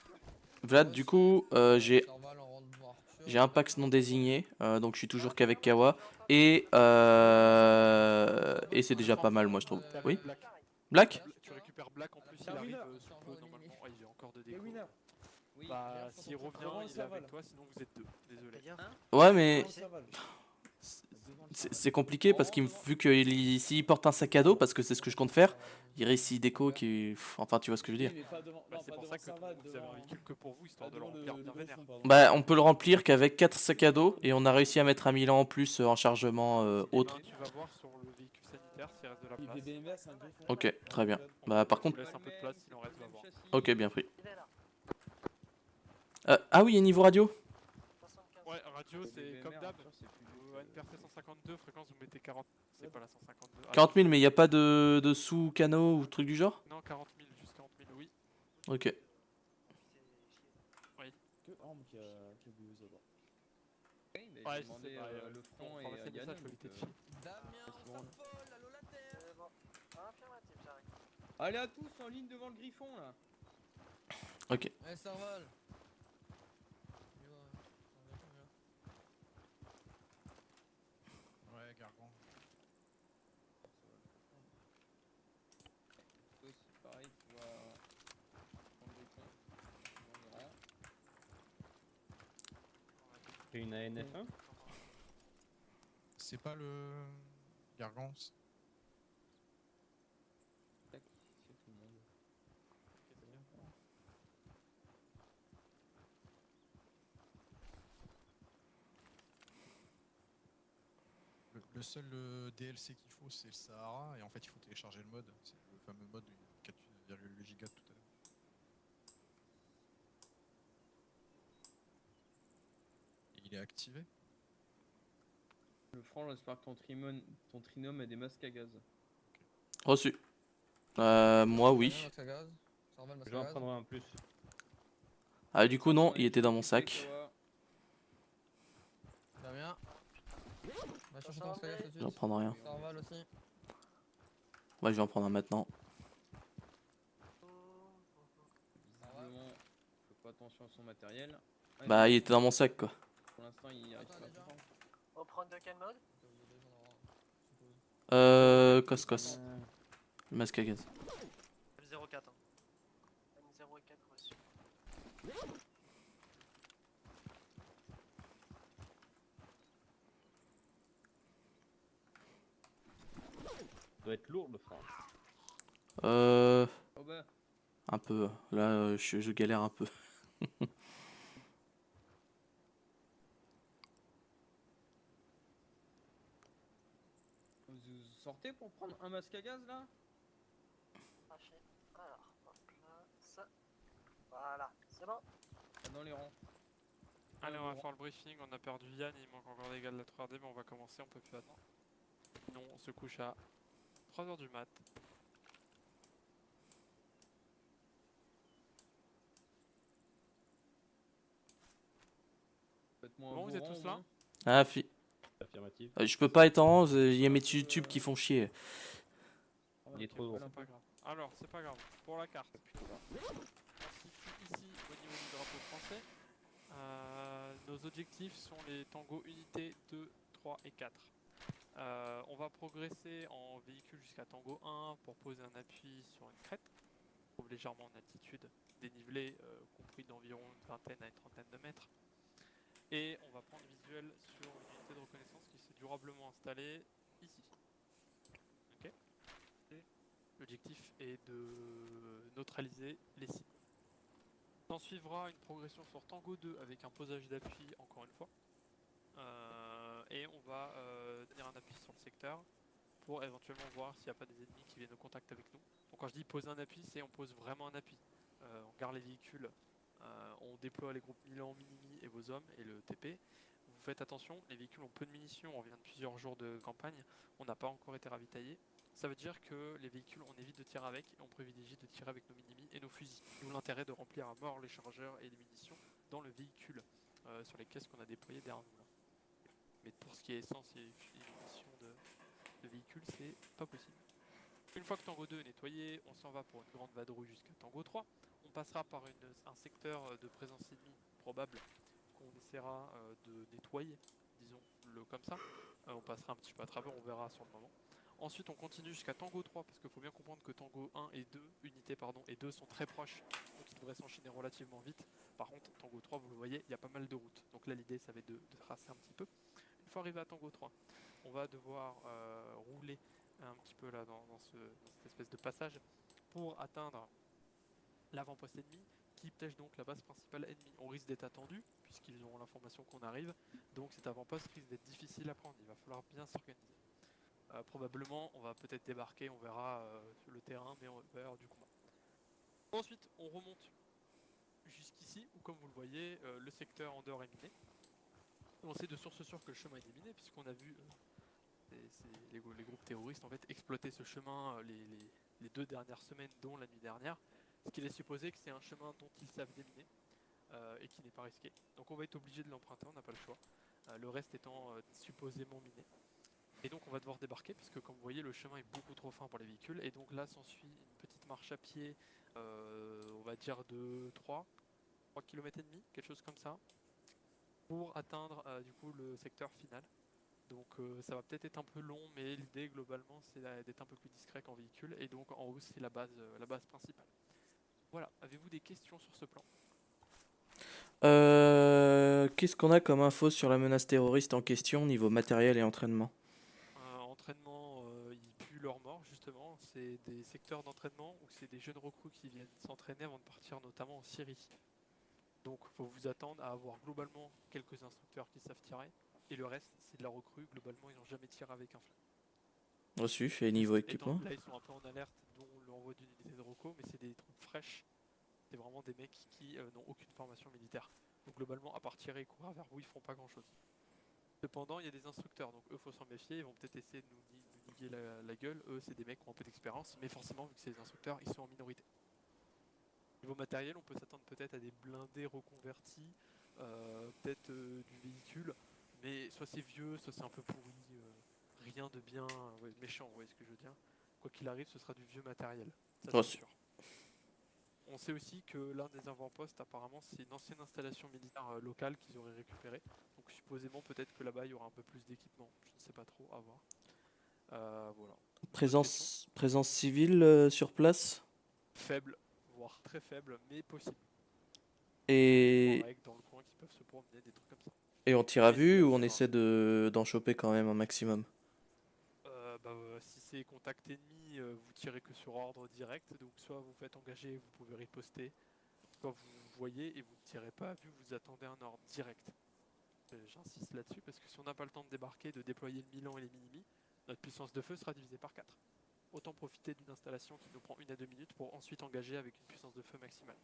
Vlad, du coup, j'ai Serval en rentre voir. j'ai un pax non désigné, donc je suis toujours qu'avec Kawa. Et c'est déjà pas mal, moi, je trouve. Oui Black Tu récupères Black en plus, il Terminal. arrive sous peu normalement. Ah, il est encore de Les déco. winners. Oui. Bah, s'il revient, Devant il est Serval. avec toi, sinon vous êtes deux. Désolé. Ouais, mais Devant Serval. c'est compliqué parce qu'il vu que s'il porte un sac à dos, parce que c'est ce que je compte faire, il réussit déco qui. Enfin, tu vois ce que je veux dire. Oui, mais pas devant, Bah, non, c'est pas pour devant ça que Serval, vous avez un devant- véhicule que pour vous, histoire pas de le devant remplir bien le vénère. fond, pardon. Bah, on peut le remplir qu'avec 4 sacs à dos et on a réussi à mettre un Milan en plus en chargement autre. Tu vas voir sur le véhicule sanitaire s'il reste de la Il place. fait BMW, c'est un griffon. Ok, très bien. Bah, par Je contre. vous laisse un peu de place, s'il en reste, va voir. Ok, bien pris. Il est là. Ah oui, et niveau radio 75. Ouais, radio, c'est comme d'hab. c'est plus NPRC 152, fréquence vous mettez 40. C'est pas la 152. Ah, 40 000, mais il n'y a pas de sous-canaux ou truc du genre? non, 40 000, juste 40 000, oui. Ok. Que Arm qui a oublié aux ordres. Ouais, je sais, demandé bah, le front on et va passer à le Yann. message, faut éviter de chier. Damien, c'est on bon. s'affole, allô la terre. C'est bon. Affirmatif, j'arrive. Allez à tous en ligne devant le griffon là. Ok. Allez, Serval. Il va, on va là. Ouais, Gargan. Toi aussi pareil, tu vas dans le griffon. Dans les rangs. J'ai une ANF1. C'est pas le. Gargan. Tac, c'est tout le monde. Le seul DLC qu'il faut, c'est le Sahara. Et en fait, il faut télécharger le mode. C'est le fameux mode de 4,8 Go tout à l'heure. Et il est activé. Le franc, j'espère que ton trinôme a des masques à gaz. Reçu. Moi, oui. Damien, masque à gaz. Serval, masque Je vais à en gaz. prendre un plus. Ah, du coup, non, il était dans mon sac. Damien. Va chercher ton masque à gaz tout de Je vais en suite. prendre rien. Serval aussi. Ouais, je vais en prendre un maintenant. Visiblement, il fait pas attention à son matériel. Ah, Bah, il mais était dans mon sac, quoi. pour l'instant, il arrive Attends, pas à déjà. comprendre. On prend de quel mode? Coscos. Masque à gaz. M04. Hein. M04 reçu. Ça doit être lourd le franc. Oh bah, Un peu. Là, je galère un peu. vous sortez pour prendre un masque à gaz là? Archi. Alors, hop là, ça. Voilà, c'est bon. Dans les rangs. Allez, on va faire le briefing. On a perdu Yann, il manque encore des gars de la 3D, mais on va commencer, on peut plus attendre. Non, on se couche à 3h du mat. Faites-moi un Bon, beau vous êtes rang, tous au là? moins. Ah, Affirmative. je peux pas être en 11, il y a mes tubes qui font chier. Il est trop lourd. C'est pas grave. Alors, c'est pas grave. Pour la carte. On situe ici au niveau du drapeau français. Nos objectifs sont les tangos unités 2, 3 et 4. On va progresser en véhicule jusqu'à tango 1 pour poser un appui sur une crête. On trouve légèrement en altitude, dénivelé compris d'environ une vingtaine à une trentaine de mètres. Et on va prendre visuel sur une unité de reconnaissance qui s'est durablement installée ici. Ok. L'objectif est de neutraliser les cibles. S'en suivra une progression sur Tango 2 avec un posage d'appui encore une fois. Et on va tenir un appui sur le secteur pour éventuellement voir s'il n'y a pas des ennemis qui viennent au contact avec nous. Donc quand je dis poser un appui, c'est on pose vraiment un appui. On garde les véhicules, on déploie les groupes Milan, Minimi et vos hommes et le TP. Vous faites attention, les véhicules ont peu de munitions, on vient de plusieurs jours de campagne, on n'a pas encore été ravitaillé. Ça veut dire que les véhicules, on évite de tirer avec et on privilégie de tirer avec nos minimis et nos fusils. D'où l'intérêt de remplir à mort les chargeurs et les munitions dans le véhicule, sur les caisses qu'on a déployées derrière nous. Là. Mais pour ce qui est essence et munitions de véhicule, c'est pas possible. Une fois que Tango 2 est nettoyé, on s'en va pour une grande vadrouille jusqu'à Tango 3. On passera par un secteur de présence ennemie probable qu'on essaiera de nettoyer, disons-le comme ça. On passera un petit peu à travers, on verra sur le moment. Ensuite, on continue jusqu'à Tango 3, parce qu'il faut bien comprendre que Tango 1 et 2, unités pardon, et 2 sont très proches, donc ils devraient s'enchaîner relativement vite. Par contre, Tango 3, vous le voyez, il y a pas mal de routes. Donc là, l'idée, ça va être de tracer un petit peu. Une fois arrivé à Tango 3, on va devoir rouler un petit peu là dans cette espèce de passage pour atteindre l'avant-poste ennemi qui protège donc la base principale ennemie. On risque d'être attendu puisqu'ils auront l'information qu'on arrive, donc cet avant-poste risque d'être difficile à prendre, il va falloir bien s'organiser. Probablement on va peut-être débarquer, on verra sur le terrain, mais on va y avoir du combat. Ensuite on remonte jusqu'ici où comme vous le voyez le secteur en dehors est miné. On sait de source sûre que le chemin est miné puisqu'on a vu les groupes terroristes en fait exploiter ce chemin les 2 dernières semaines dont la nuit dernière, ce qui laisse supposer que c'est un chemin dont ils savent déminer et qui n'est pas risqué. Donc on va être obligé de l'emprunter, on n'a pas le choix. le reste étant supposément miné. Et donc on va devoir débarquer puisque comme vous voyez le chemin est beaucoup trop fin pour les véhicules et donc là s'ensuit une petite marche à pied, on va dire de 3 km et demi, quelque chose comme ça, pour atteindre du coup le secteur final. Donc ça va peut-être être un peu long, mais l'idée globalement c'est d'être un peu plus discret qu'en véhicule et donc en haut c'est la base principale. Voilà, avez-vous des questions sur ce plan? Qu'est-ce qu'on a comme info sur la menace terroriste en question niveau matériel et entraînement? Entraînement, ils puent leur mort justement, c'est des secteurs d'entraînement où c'est des jeunes recrues qui viennent s'entraîner avant de partir notamment en Syrie. Donc il faut vous attendre à avoir globalement quelques instructeurs qui savent tirer et le reste c'est de la recrue, globalement ils n'ont jamais tiré avec un flingue. Reçu, et niveau Étant équipement? là ils sont un peu en alerte dont l'envoi d'une unité de reco, mais c'est des troupes fraîches, c'est vraiment des mecs qui n'ont aucune formation militaire. Donc globalement à part tirer et courir vers vous ils font pas grand chose. Cependant, il y a des instructeurs, donc eux, faut s'en méfier, ils vont peut-être essayer de nous niquer la gueule. Eux, c'est des mecs qui ont un peu d'expérience, mais forcément, vu que c'est des instructeurs, ils sont en minorité. Niveau matériel, on peut s'attendre peut-être à des blindés reconvertis, peut-être du véhicule, mais soit c'est vieux, soit c'est un peu pourri, rien de bien méchant, vous voyez ce que je veux dire. Quoi qu'il arrive, ce sera du vieux matériel, ça c'est sûr. On sait aussi que l'un des avant-postes, apparemment, c'est une ancienne installation militaire locale qu'ils auraient récupérée. Donc supposément, peut-être que là-bas, il y aura un peu plus d'équipement. Je ne sais pas trop, à voir. Voilà. Présence civile sur place? Faible, voire très faible, mais possible. Et... Dans le coin qui peuvent se promener, des trucs comme ça. Et on tire à vue ou on essaie d'en choper quand même un maximum? Si c'est contact ennemi, vous tirez que sur ordre direct, donc soit vous faites engager, vous pouvez riposter, soit vous voyez et vous ne tirez pas à vue, vous attendez un ordre direct. J'insiste là-dessus parce que si on n'a pas le temps de débarquer, de déployer le Milan et les Minimi, notre puissance de feu sera divisée par 4. Autant profiter d'une installation qui nous prend 1 à 2 minutes pour ensuite engager avec une puissance de feu maximale.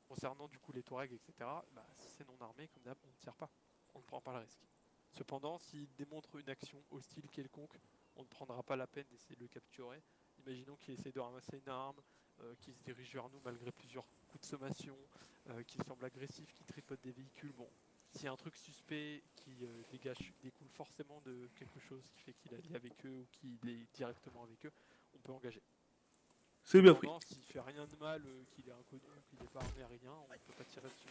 Concernant du coup les Touaregs, etc., si c'est non armé, comme d'hab, on ne tire pas, on ne prend pas le risque. Cependant, s'il démontre une action hostile quelconque, on ne prendra pas la peine d'essayer de le capturer. Imaginons qu'il essaie de ramasser une arme, qu'il se dirige vers nous malgré plusieurs coups de sommation, qu'il semble agressif, qu'il tripote des véhicules. Bon, s'il y a un truc suspect qui découle forcément de quelque chose qui fait qu'il est lié avec eux ou qu'il est directement avec eux, on peut engager. C'est bien pris. S'il fait rien de mal, qu'il est inconnu, qu'il n'est pas armé à rien, on ne peut pas tirer dessus.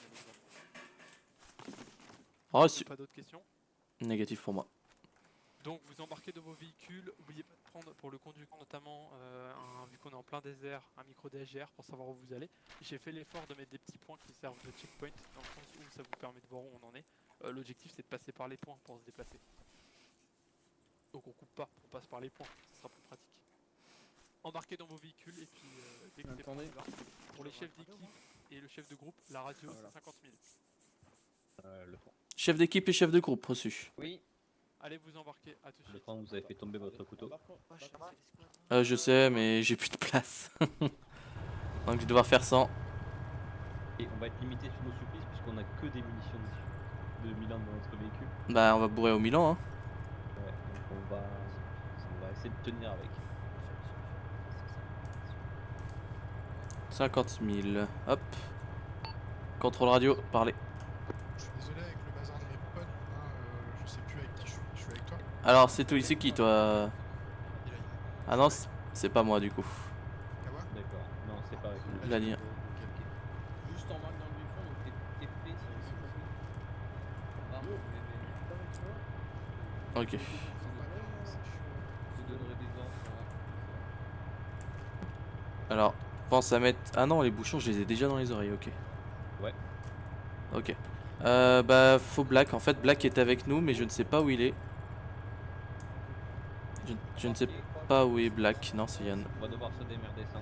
Pas d'autres questions? Négatif pour moi. Donc vous embarquez de vos véhicules, n'oubliez pas de prendre pour le conducteur notamment, vu qu'on est en plein désert, un micro DHR pour savoir où vous allez. J'ai fait l'effort de mettre des petits points qui servent de checkpoint, dans le sens où ça vous permet de voir où on en est. L'objectif c'est de passer par les points pour se déplacer. Donc on coupe pas, on passe par les points, ce sera plus pratique. Embarquez dans vos véhicules et puis dès que c'est bon, on va. Pour les chefs d'équipe et le chef de groupe, la radio c'est 50 000. Le fond. Chef d'équipe et chef de groupe, reçu. Oui. Allez vous embarquer, à tout de suite. Le fond, vous avez fait tomber votre couteau. Je sais, mais j'ai plus de place. Donc je vais devoir faire 100. Et on va être limité sur nos supplices puisqu'on a que des munitions de Milan dans notre véhicule. Bah on va bourrer au Milan, hein. Ouais, donc on va essayer de tenir avec. 50 000, hop. Contrôle radio, parlez. Je suis désolé avec le bazar de mes potes, je sais plus avec qui je suis avec toi. Alors c'est tout, c'est qui toi? Il a une. Ah non, c'est pas moi du coup. Kawa. D'accord. Non, c'est pas avec Il a dit. Juste en marque dans le griffon, donc t'es prêt si j'ai bien compris. Ok. Je te donnerai des ordres. Alors, pense à mettre... Ah non, les bouchons, je les ai déjà dans les oreilles, ok. Ouais. Ok. Bah, faut Black. En fait, Black est avec nous, mais je ne sais pas où il est. Je ne sais pas où est Black. Non, c'est Yann. On va devoir se démerder sans.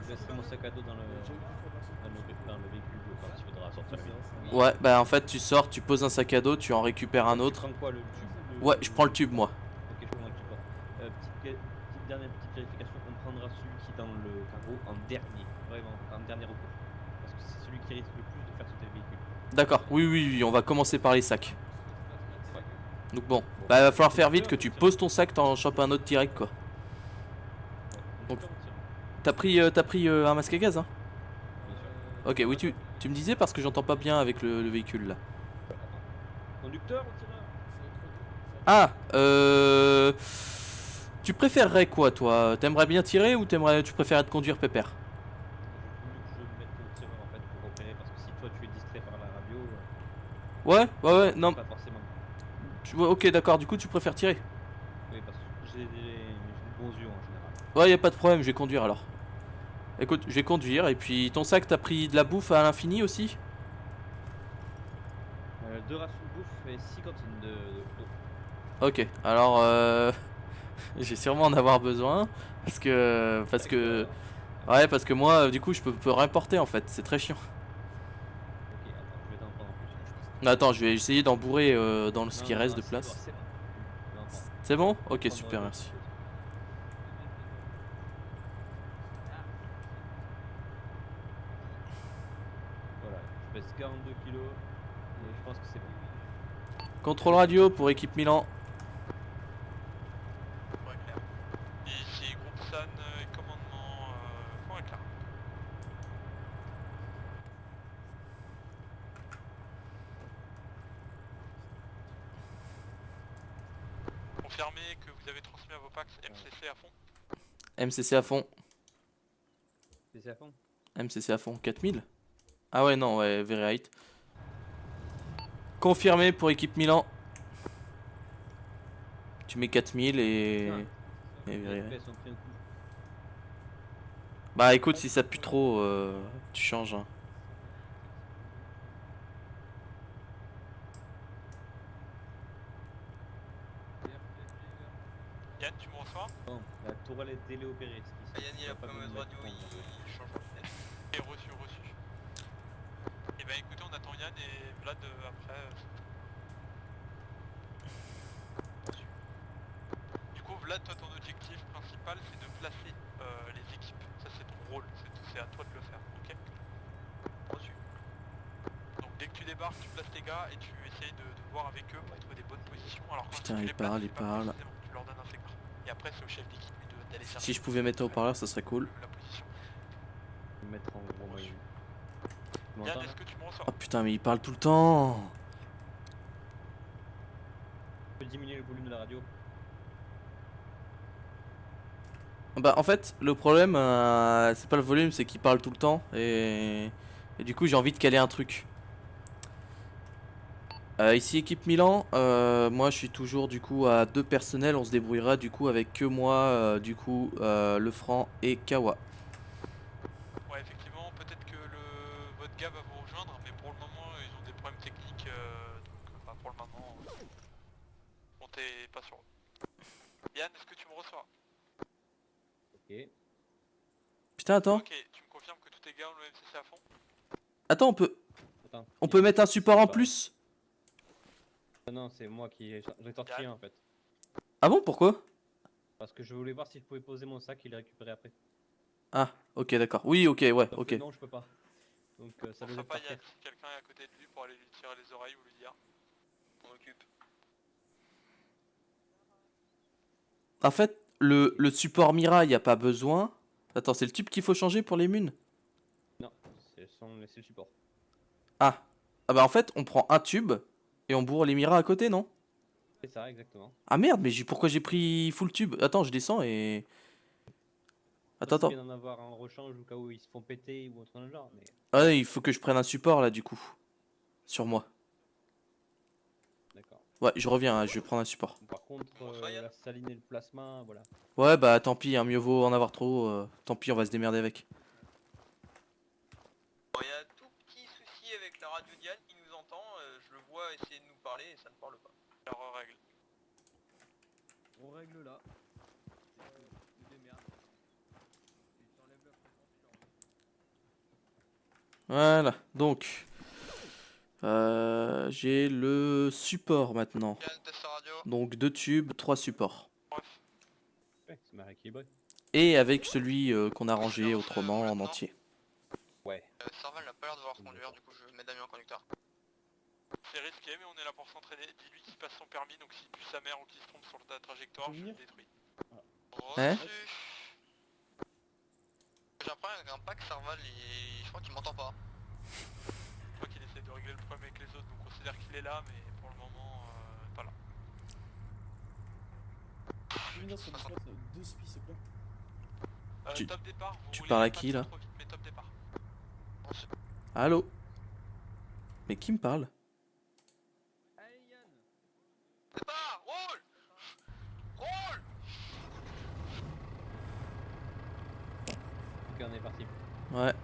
Je laisserai mon sac à dos dans le véhicule quand il faudra sortir le véhicule. Ouais, bah en fait, tu sors, tu poses un sac à dos, tu en récupères un autre. Tu prends quoi, le tube? Ouais, je prends le tube, moi. Ok, je prends le tube. Petite dernière vérification, on prendra celui qui est dans le cargo en dernier. Vraiment, en dernier recours. Parce que c'est celui qui risque le plus de faire sauter le véhicule. D'accord, oui, on va commencer par les sacs. Donc bon, bah va falloir faire vite que tu poses ton sac, t'en chopes un autre direct quoi. Donc, t'as pris un masque à gaz, hein? Bien sûr. Ok, oui, tu me disais parce que j'entends pas bien avec le véhicule là. Conducteur ou tireur? Ah, tu préférerais quoi, toi? T'aimerais bien tirer ou tu préférerais te conduire, Pépère? Je me mette au tireur en fait pour repérer parce que si toi tu es distrait par la radio, Ouais, non. pas forcément. Ok, d'accord, du coup, tu préfères tirer? Oui, parce que j'ai de bons yeux en général. Ouais, y a pas de problème, je vais conduire alors. Écoute, je vais conduire, et puis ton sac, t'as pris de la bouffe à l'infini aussi? 2 rations de bouffe et 6 cantines d'eau. Ok, alors je vais sûrement en avoir besoin, parce que parce que moi, du coup, je peux rien porter en fait, c'est très chiant. Ok, attends, je vais t'en prendre en plus. Attends, je vais essayer d'en bourrer dans ce Non, qui non, reste non, de place. C'est bon. Tu vas en prendre. C'est bon? Tu vas Ok, prendre, super, d'autres merci. choses. Voilà, je pèse 42 kilos et je pense que c'est bon. Contrôle radio pour équipe Milan. Ouais, clair. Ici, groupe SAN et commandement fond éclair. Confirmez que vous avez transmis à vos packs MCC à fond. MCC à fond. C'est à fond. MCC à fond, 4000? Ah ouais, non, ouais, very high. Confirmé pour équipe Milan. Tu mets 4000 et very high. Bah écoute, si ça pue trop, tu changes. Hein. Yann, tu me reçois? Non, la tourelle est téléopérée. Yann, il a pas mauvaise radio, il change de vitesse. Et reçu. Et ben écoutez, on attend Yann et Vlad après. Reçu. Du coup, Vlad, toi, ton objectif principal, c'est de placer les équipes. Ça, c'est ton rôle. C'est à toi de le faire, ok? Reçu. Donc, dès que tu débarques, tu places tes gars et tu essayes de voir avec eux pour trouver des bonnes positions. Alors, quand Putain, tu il les places, parle, c'est il pas parle. précisément, tu leur donnes un secteur. Et après, c'est au chef d'équipe d'aller chercher. Si je pouvais mettre un haut-parleur, ça serait cool. La position. Je vais mettre en gros moyen. Tu Yann, m'entends est-ce que tu me reçois? Oh putain, mais il parle tout le temps. Tu peux diminuer le volume de la radio. Bah en fait, le problème, c'est pas le volume, c'est qu'il parle tout le temps. Et du coup, j'ai envie de caler un truc. Ici, équipe Milan, moi je suis toujours du coup à 2 personnels. On se débrouillera du coup avec que moi, du coup, Lefranc et Kawa. Ouais, effectivement, peut-être que votre gars va vous rejoindre, mais pour le moment, ils ont des problèmes techniques, donc pour le moment, comptez pas sur eux. Yann, est-ce que tu me reçois? Ok. Putain, attends. Ok, tu me confirmes que tous tes gars ont le MCC à fond? Attends, on peut mettre un support en plus? Non, c'est moi qui j'ai sorti un en fait. Ah bon, pourquoi? Parce que je voulais voir si je pouvais poser mon sac et le récupérer après. Ah, ok, d'accord. Oui, ok, ouais, Sauf ok. que non, je peux pas. Donc ça On doit sera pas partir. Yann, si quelqu'un est à côté de lui pour aller lui tirer les oreilles ou lui dire. On occupe. En fait, le support Mira, y a pas besoin. Attends, c'est le tube qu'il faut changer pour les munes? Non, c'est le support. Ah. Ah bah en fait, on prend un tube et on bourre les Mira à côté, non? C'est ça, exactement. Ah merde, mais pourquoi j'ai pris full tube? Attends, je descends et... Attends. C'est bien d'en avoir un rechange au cas où ils se font péter ou autre dans le genre, mais... Ah ouais, il faut que je prenne un support là du coup. Sur moi. D'accord. Ouais, je reviens, hein, je vais prendre un support. Par contre, la saline et le plasma, voilà. Ouais, bah tant pis, hein, mieux vaut en avoir trop. Tant pis, on va se démerder avec. Bon, il y a un tout petit souci avec la radio Diane, il nous entend, je le vois essayer de nous parler et ça ne parle pas. Alors règle. On règle là. Tu démerdes. Tu t'enlèves la pression. Voilà, donc... j'ai le support maintenant. Yann, teste la radio. Donc 2 tubes, 3 supports. Ouais, c'est mal équilibré. Et avec celui qu'on a rangé autrement en entier. Ouais. Serval n'a pas l'air de vouloir conduire, du coup je mets Damien en conducteur. C'est risqué, mais on est là pour s'entraîner. Dis-lui qu'il passe son permis, donc s'il pue sa mère ou qu'il se trompe sur ta trajectoire, je le détruis. Hein? Reçu. J'ai un problème avec un pack Serval, je crois qu'il m'entend pas. Je crois qu'il essaie de veut régler le problème avec les autres, donc on considère qu'il est là, mais pour le moment, pas là. Lumina sur le spot, 2 spi, c'est bon. Tu- Top départ, vous tu roulez parles à pas qui, là trop vite, mais top départ. Allô? Mais qui me parle? Allez Yann. Départ, roule. Roule. Ok, on est parti. Ouais.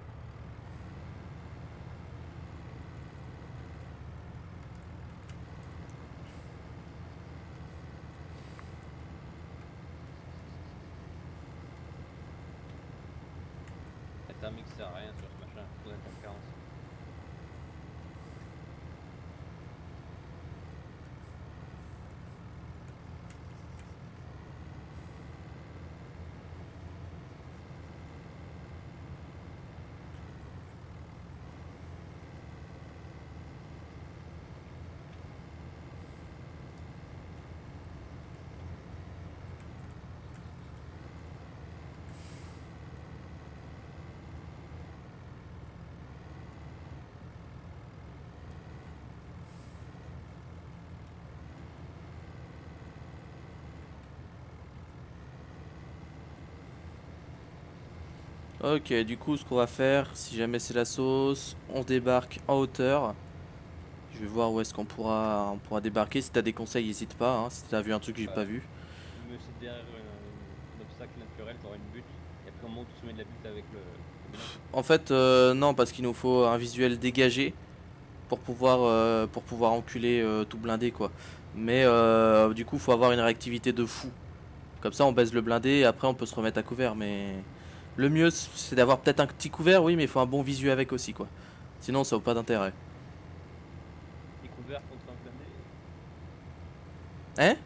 La thermique sert à rien sur ce machin, faut d'interférence. Ok, du coup, ce qu'on va faire, si jamais c'est la sauce, on débarque en hauteur. Je vais voir où est-ce on pourra débarquer. Si t'as des conseils, n'hésite pas, hein, si t'as vu un truc que j'ai pas vu. Me c'est derrière un obstacle naturel, t'auras une butte. Et après on monte au sommet de la butte avec le En fait, non, parce qu'il nous faut un visuel dégagé pour pouvoir enculer tout blindé, quoi. Mais du coup, faut avoir une réactivité de fou. Comme ça, on baisse le blindé et après, on peut se remettre à couvert. Mais le mieux, c'est d'avoir peut-être un petit couvert, oui, mais il faut un bon visu avec aussi, quoi. Sinon, ça n'a pas d'intérêt. découvert contre un blindé. Hein?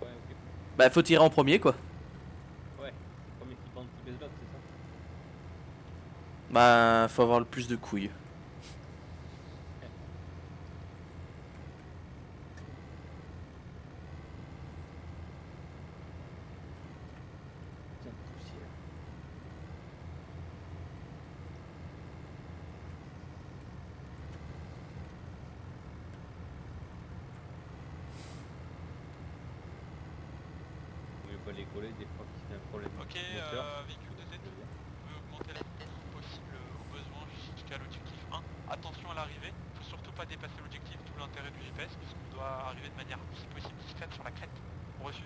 Ouais, ok. Bah, faut tirer en premier, quoi. Ouais, premier qui bande qui baisse l'autre, c'est ça? Bah, faut avoir le plus de couilles. Putain de poussière. On veut pas les coller des fois qu'il y a un problème. Ok, moteur. véhicule de Z, vous pouvez augmenter la vitesse si possible au besoin jusqu'à l'objectif 1. Attention à l'arrivée, faut surtout pas dépasser l'objectif, tout l'intérêt du GPS, puisqu'on doit arriver de manière si possible discrète sur la crête. Reçu.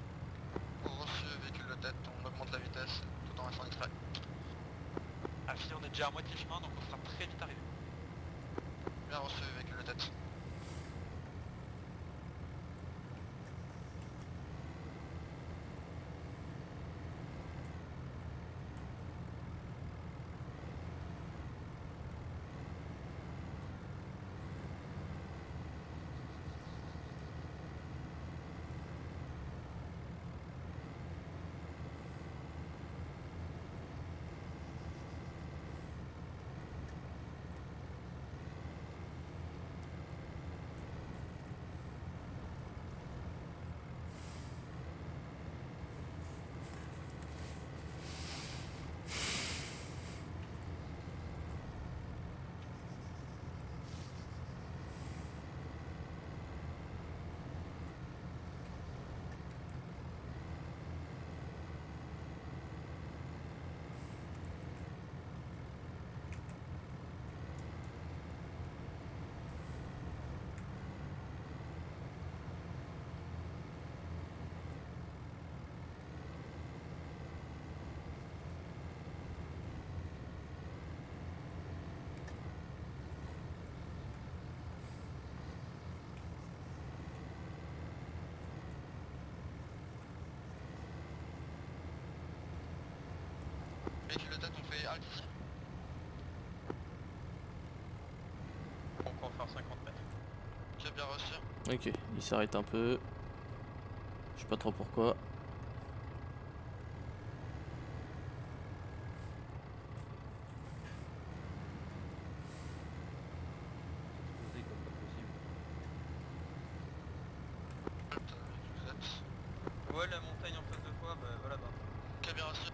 Reçu, véhicule de tête, on augmente la vitesse tout en restant discret. Alfie, on est déjà à moitié chemin, donc on sera très vite arrivé. Bien reçu, véhicule de tête. Véhicule de tête, on fait halte ici. On peut en faire 50 mètres. Ok, bien reçu. Ok, il s'arrête un peu. Je sais pas trop pourquoi. Explosé comme pas possible. Véhicule de tête. Ouais, la montagne en face de toi, bah voilà. Bah. Ok, bien reçu.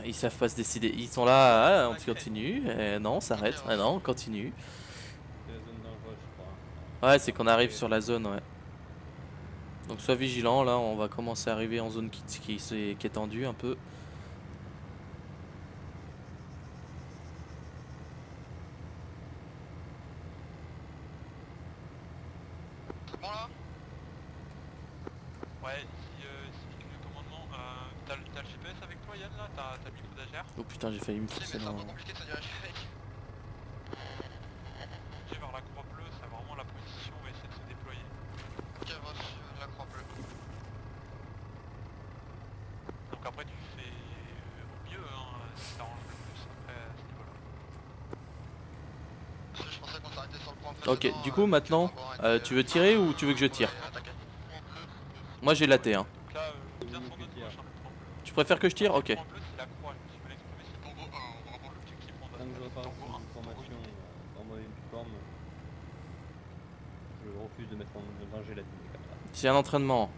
Ils savent pas se décider. Ils sont là, ah, on continue. Non, on s'arrête. Ah non, on continue. C'est la zone dangereuse, je crois. Ouais, c'est qu'on arrive sur la zone, ouais. Donc sois vigilant, là, on va commencer à arriver en zone qui est tendue un peu. C'est bon là? Ouais, si le commandement, t'as le GPS avec toi Yann là? T'as le micro d'AGR? Oh putain, j'ai failli me Si, mais fixer c'est un dans... peu compliqué de se diriger avec. J'ai vers la croix bleue, c'est vraiment la position, on va essayer de se déployer. Ok, reçu la croix bleue. Donc après tu fais au mieux, hein, si t'arranges le plus après à ce niveau-là. Je pensais qu'on s'arrêtait sur le point précédent. Ok, du coup, maintenant, tu veux tirer ou tu veux que je tire? Moi, j'ai laté, hein. Donc là, bien sur notre gauche, hein, le point bleu. Tu préfères que je tire? Ok. Le point bleu, c'est la croix, je me suis mal exprimé, c'est Tango 1, on va prendre l'objectif, on va Tant que je se repars Tango sur 1, une Tango formation 2. en mode uniforme, je refuse de mettre en danger la vie des camarades. C'est un entraînement.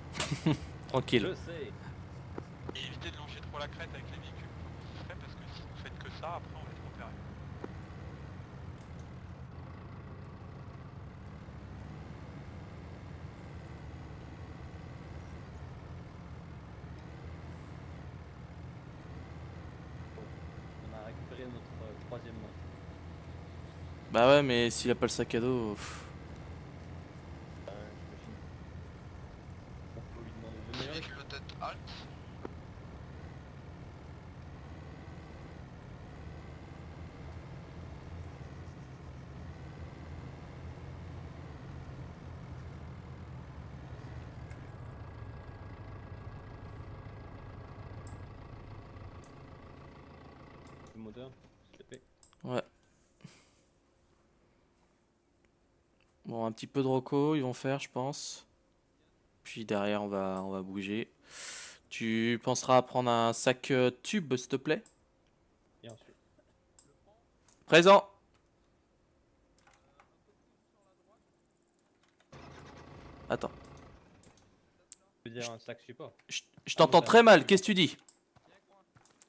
Tranquille. Je sais. Et évitez de longer trop la crête avec les véhicules, faut que vous faites parce que si vous faites que ça, après on va être repéré. On a récupéré notre troisième mort. Bah ouais, mais s'il a pas le sac à dos... J'imagine. On peut lui demander de venir. Véhicule de tête halte. Le moteur, s'il te plaît. Ouais. Bon, un petit peu de roco, ils vont faire, je pense. Puis derrière, on va bouger. Tu penseras à prendre un sac tube, s'il te plaît? Bien sûr. Présent. Attends, Je veux dire un sac support. je t'entends très mal, qu'est-ce que tu dis?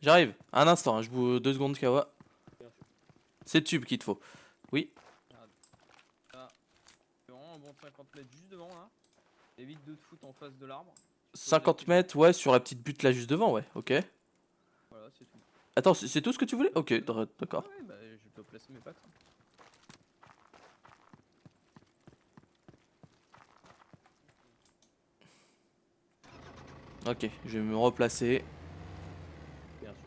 J'arrive, un instant, hein, je bouge 2 secondes, Kawa. C'est le tube qu'il te faut. Oui. Là, c'est vraiment un bon 50 mètres juste devant là. Évite de te foutre en face de l'arbre. 50 mètres, ouais, sur la petite butte là juste devant, ouais, ok. Voilà, c'est tout. Attends, c'est tout ce que tu voulais? Ok, d'accord. Ouais, bah je peux placer mes packs. Hein. Ok, je vais me replacer. Bien sûr.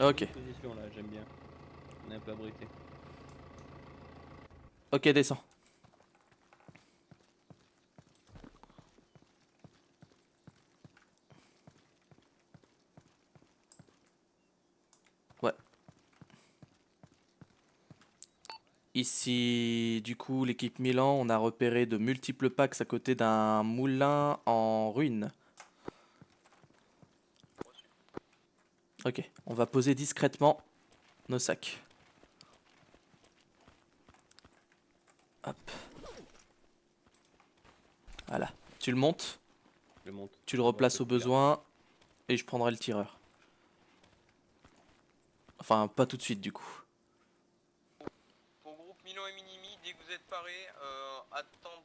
Ok, Position là, j'aime bien. On est un peu abrité. ok, descends. Ouais. Ici, du coup, l'équipe Milan, on a repéré de multiples packs à côté d'un moulin en ruine. Ok, on va poser discrètement nos sacs. Hop. Voilà, tu le montes, Je monte. tu le replaces au besoin, et je prendrai le tireur. Enfin, pas tout de suite du coup. Pour groupe Milo et Minimi, dès que vous êtes parés, attendre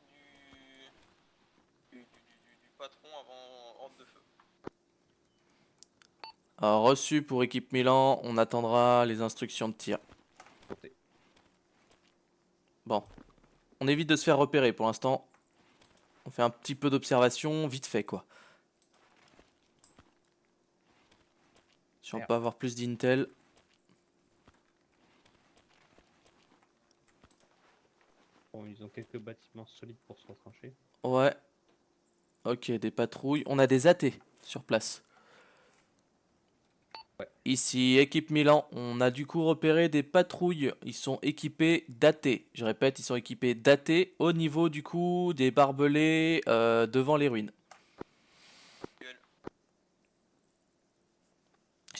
du patron avant ordre de feu. Alors, reçu pour équipe Milan, on attendra les instructions de tir. Porté. Bon, on évite de se faire repérer pour l'instant. On fait un petit peu d'observation, vite fait quoi. Si on peut avoir plus d'intel. Bon, ils ont quelques bâtiments solides pour se retrancher. Ouais. Ok, des patrouilles. On a des AT sur place. Ouais. Ici, équipe Milan, on a du coup repéré des patrouilles. Ils sont équipés d'AT. Je répète, ils sont équipés d'AT au niveau du coup des barbelés devant les ruines.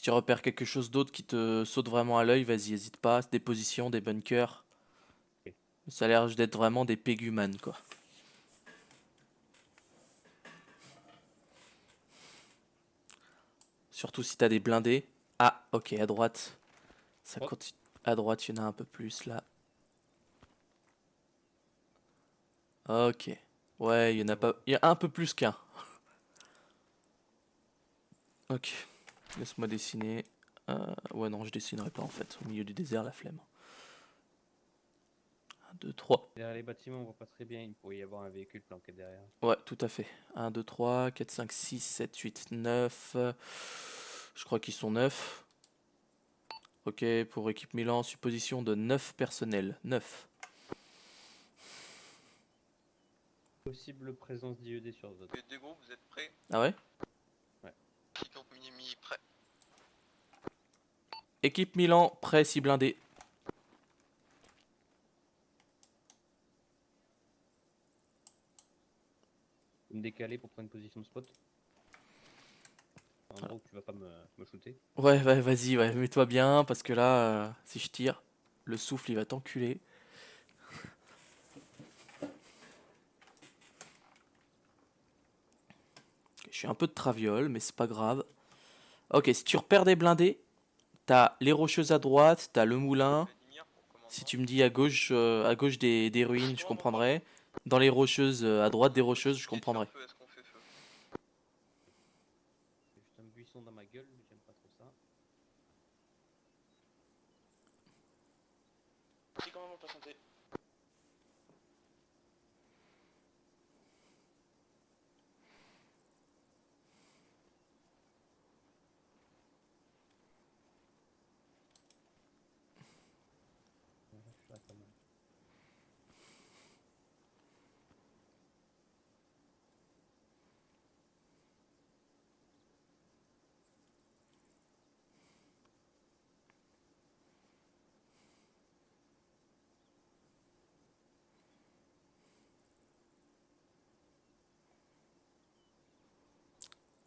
Si tu repères quelque chose d'autre qui te saute vraiment à l'œil, vas-y, hésite pas. Des positions, des bunkers. Ok. Ça a l'air d'être vraiment des pégumanes, quoi. Surtout si t'as des blindés. Ah, ok, à droite. Ça Droite. continue. À droite, il y en a un peu plus là. Ok. Ouais, il y en a pas. Il y a un peu plus qu'un. Ok. Laisse-moi dessiner. Ouais, non, je dessinerai pas en fait. Au milieu du désert, la flemme. 1, 2, 3. Derrière les bâtiments, on voit pas très bien. Il pourrait y avoir un véhicule planqué derrière. Ouais, tout à fait. 1, 2, 3, 4, 5, 6, 7, 8, 9. Je crois qu'ils sont 9. Ok, pour équipe Milan, supposition de 9 personnels. 9. Possible présence d'IED sur zone. Les deux groupes, vous êtes prêts? Ah ouais? Quiconque minimi prêt. Équipe Milan, prêt si blindé. Vous me décaler pour prendre une position de spot. Un endroit où tu vas pas me shooter. Ouais, vas-y, ouais, mets-toi bien, parce que là, si je tire, le souffle, il va t'enculer. Je suis un peu de traviole, mais c'est pas grave. Ok, si tu repères des blindés, t'as les rocheuses à droite, t'as le moulin. Si tu me dis à gauche des ruines, je comprendrai. Dans les rocheuses, à droite des rocheuses, je comprendrai. Est-ce qu'on fait feu? J'ai juste un buisson dans ma gueule, mais j'aime pas trop ça. Si quand même on peut santé. Ouais, je suis là quand même.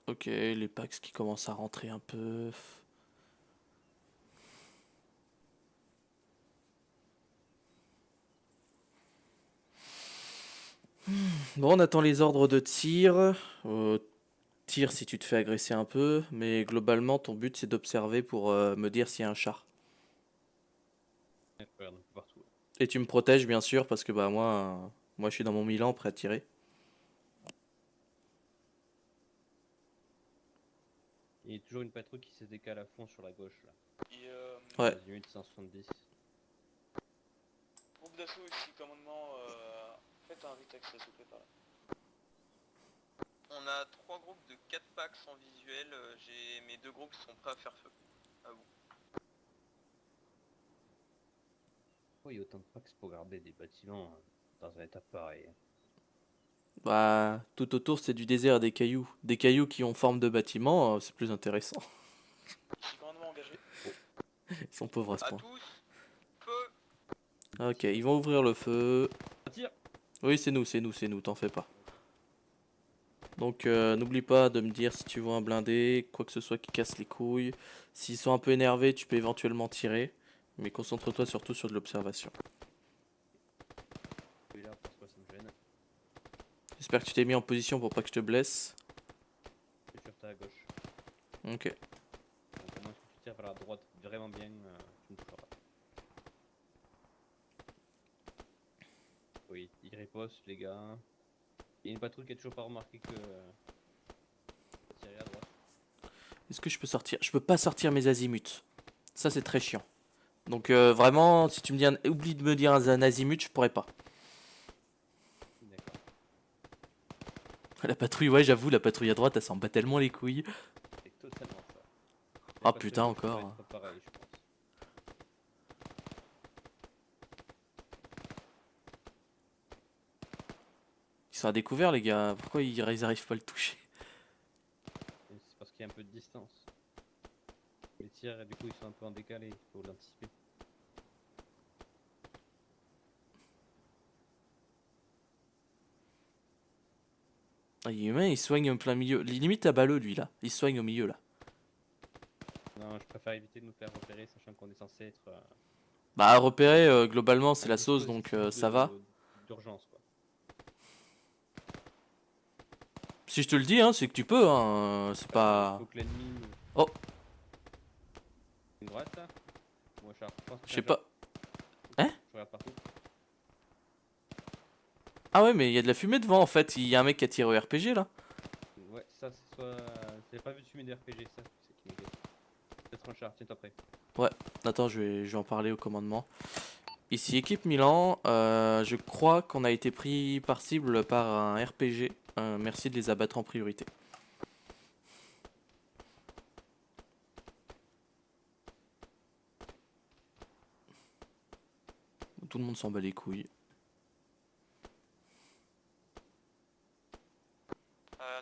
Ok, les packs qui commencent à rentrer un peu. Bon, on attend les ordres de tir. Tire si tu te fais agresser un peu, mais globalement, ton but c'est d'observer pour me dire s'il y a un char. Ouais, regarde un peu partout. Et tu me protèges bien sûr, parce que bah moi je suis dans mon Milan prêt à tirer. Il y a toujours une patrouille qui se décale à fond sur la gauche là. Et Ouais. Limite 170. groupe d'assaut ici, commandement, faites un vitex s'il vous plaît par là. On a 3 groupes de 4 packs en visuel, j'ai mes 2 groupes qui sont prêts à faire feu. À vous. Pourquoi il y a autant de packs pour garder des bâtiments dans un état pareil? Bah, tout autour c'est du désert et des cailloux. Des cailloux qui ont forme de bâtiment, c'est plus intéressant. Ici, commandement engagé. Ils sont pauvres à ce À point. tous, feu. Ok, ils vont ouvrir le feu. Tire. Oui, c'est nous, t'en fais pas. Donc n'oublie pas de me dire si tu vois un blindé, quoi que ce soit qui casse les couilles. S'ils sont un peu énervés, tu peux éventuellement tirer. Mais concentre-toi surtout sur de l'observation. Celui-là, pourquoi ça me gêne? J'espère que tu t'es mis en position pour pas que je te blesse. Je suis sur ta gauche. Ok. Donc, à moins que tu tires vers la droite vraiment bien, tu ne toucheras pas. Oui, il riposte les gars. Il y a une patrouille qui a toujours pas remarqué que tirer à droite. Est-ce que je peux sortir? Je peux pas sortir mes azimuts. Ça c'est très chiant. Donc vraiment, si tu me dis oublie de me dire un azimut, je pourrais pas. D'accord. La patrouille, ouais, j'avoue, la patrouille à droite, elle s'en bat tellement les couilles. C'est totalement ça. Ah, La putain, patrouille encore. pourrait être pareil, je pense. Ils sont à découvert, les gars. Pourquoi ils arrivent pas à le toucher? Et c'est parce qu'il y a un peu de distance. Les tirs, du coup, ils sont un peu en décalé, il faut l'anticiper. Ah, il est humain, il soigne en plein milieu. Limite à balleux, lui, là. Il soigne au milieu, là. Non, je préfère éviter de nous faire repérer, sachant qu'on est censé être. Bah repérer globalement c'est un la sauce donc dispositif ça va. D'urgence quoi. Si je te le dis hein, c'est que tu peux hein, c'est Il pas... faut que l'ennemi. Oh. Une droite là. Moi je pense que Je sais pas. Hein? Je regarde partout. Ah ouais mais il y a de la fumée devant en fait, il y a un mec qui a tiré au RPG là. Ouais, ça c'est soit. J'avais pas vu de fumée de RPG, ça c'est qui m'inquiète. Peut-être un char, tiens-toi prêt. Ouais, attends je vais en parler au commandement. Ici équipe Milan, je crois qu'on a été pris par cible par un RPG. Merci de les abattre en priorité. Tout le monde s'en bat les couilles.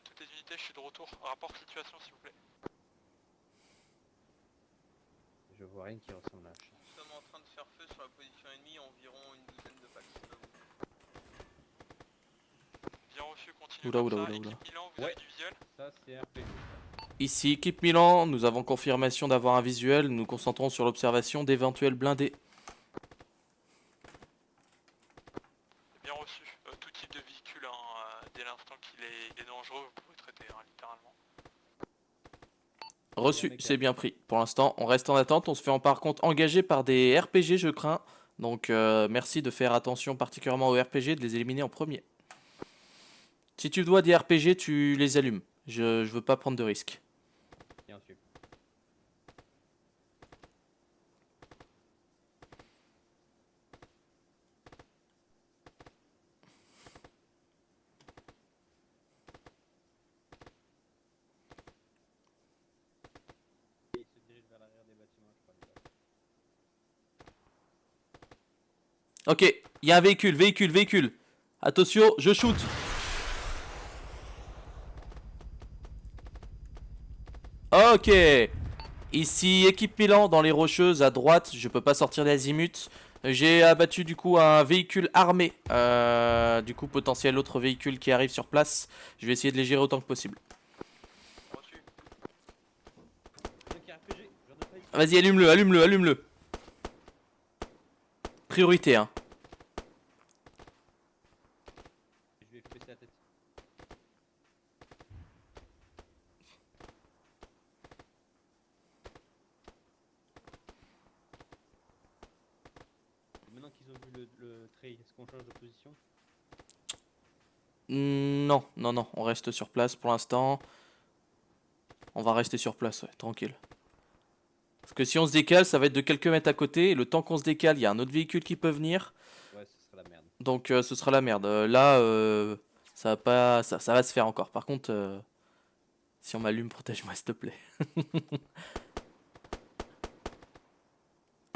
Toutes les unités, je suis de retour. Rapport situation, s'il vous plaît. Je vois rien qui ressemble à un char. Nous sommes en train de faire feu sur la position ennemie, environ une douzaine de packs. Bien reçu, continue Oula, comme oula, ça. oula, oula. Équipe Milan, vous avez du visuel? Ça c'est RPG. Ici équipe Milan, nous avons confirmation d'avoir un visuel, nous nous concentrons sur l'observation d'éventuels blindés. Bien reçu. Tout type de véhicule, hein, dès l'instant qu'il est dangereux, vous pouvez traiter, hein, littéralement. Reçu, c'est bien pris. Pour l'instant, on reste en attente, on se fait par contre engager par des RPG je crains. Donc merci de faire attention particulièrement aux RPG, de les éliminer en premier. Si tu dois des RPG, tu les allumes. Je veux pas prendre de risques. Bien sûr. Il se dirige vers l'arrière des bâtiments, je crois. Ok, il y a un véhicule. Attention, je shoot. Ok. Ici, équipe Milan dans les rocheuses à droite. Je peux pas sortir d'azimut. J'ai abattu du coup un véhicule armé. Du coup, potentiel autre véhicule qui arrive sur place. Je vais essayer de les gérer autant que possible. Reçu. Vas-y, allume-le. Priorité, hein. Je vais baisser la tête. Maintenant qu'ils ont vu le trait, est-ce qu'on change de position? Non, on reste sur place pour l'instant. On va rester sur place, ouais, tranquille. Parce que si on se décale, ça va être de quelques mètres à côté. Et le temps qu'on se décale, il y a un autre véhicule qui peut venir. Ouais, ce serait la merde. Donc ce sera la merde. Là, ça va pas, ça va se faire encore. Par contre, si on m'allume, protège-moi s'il te plaît.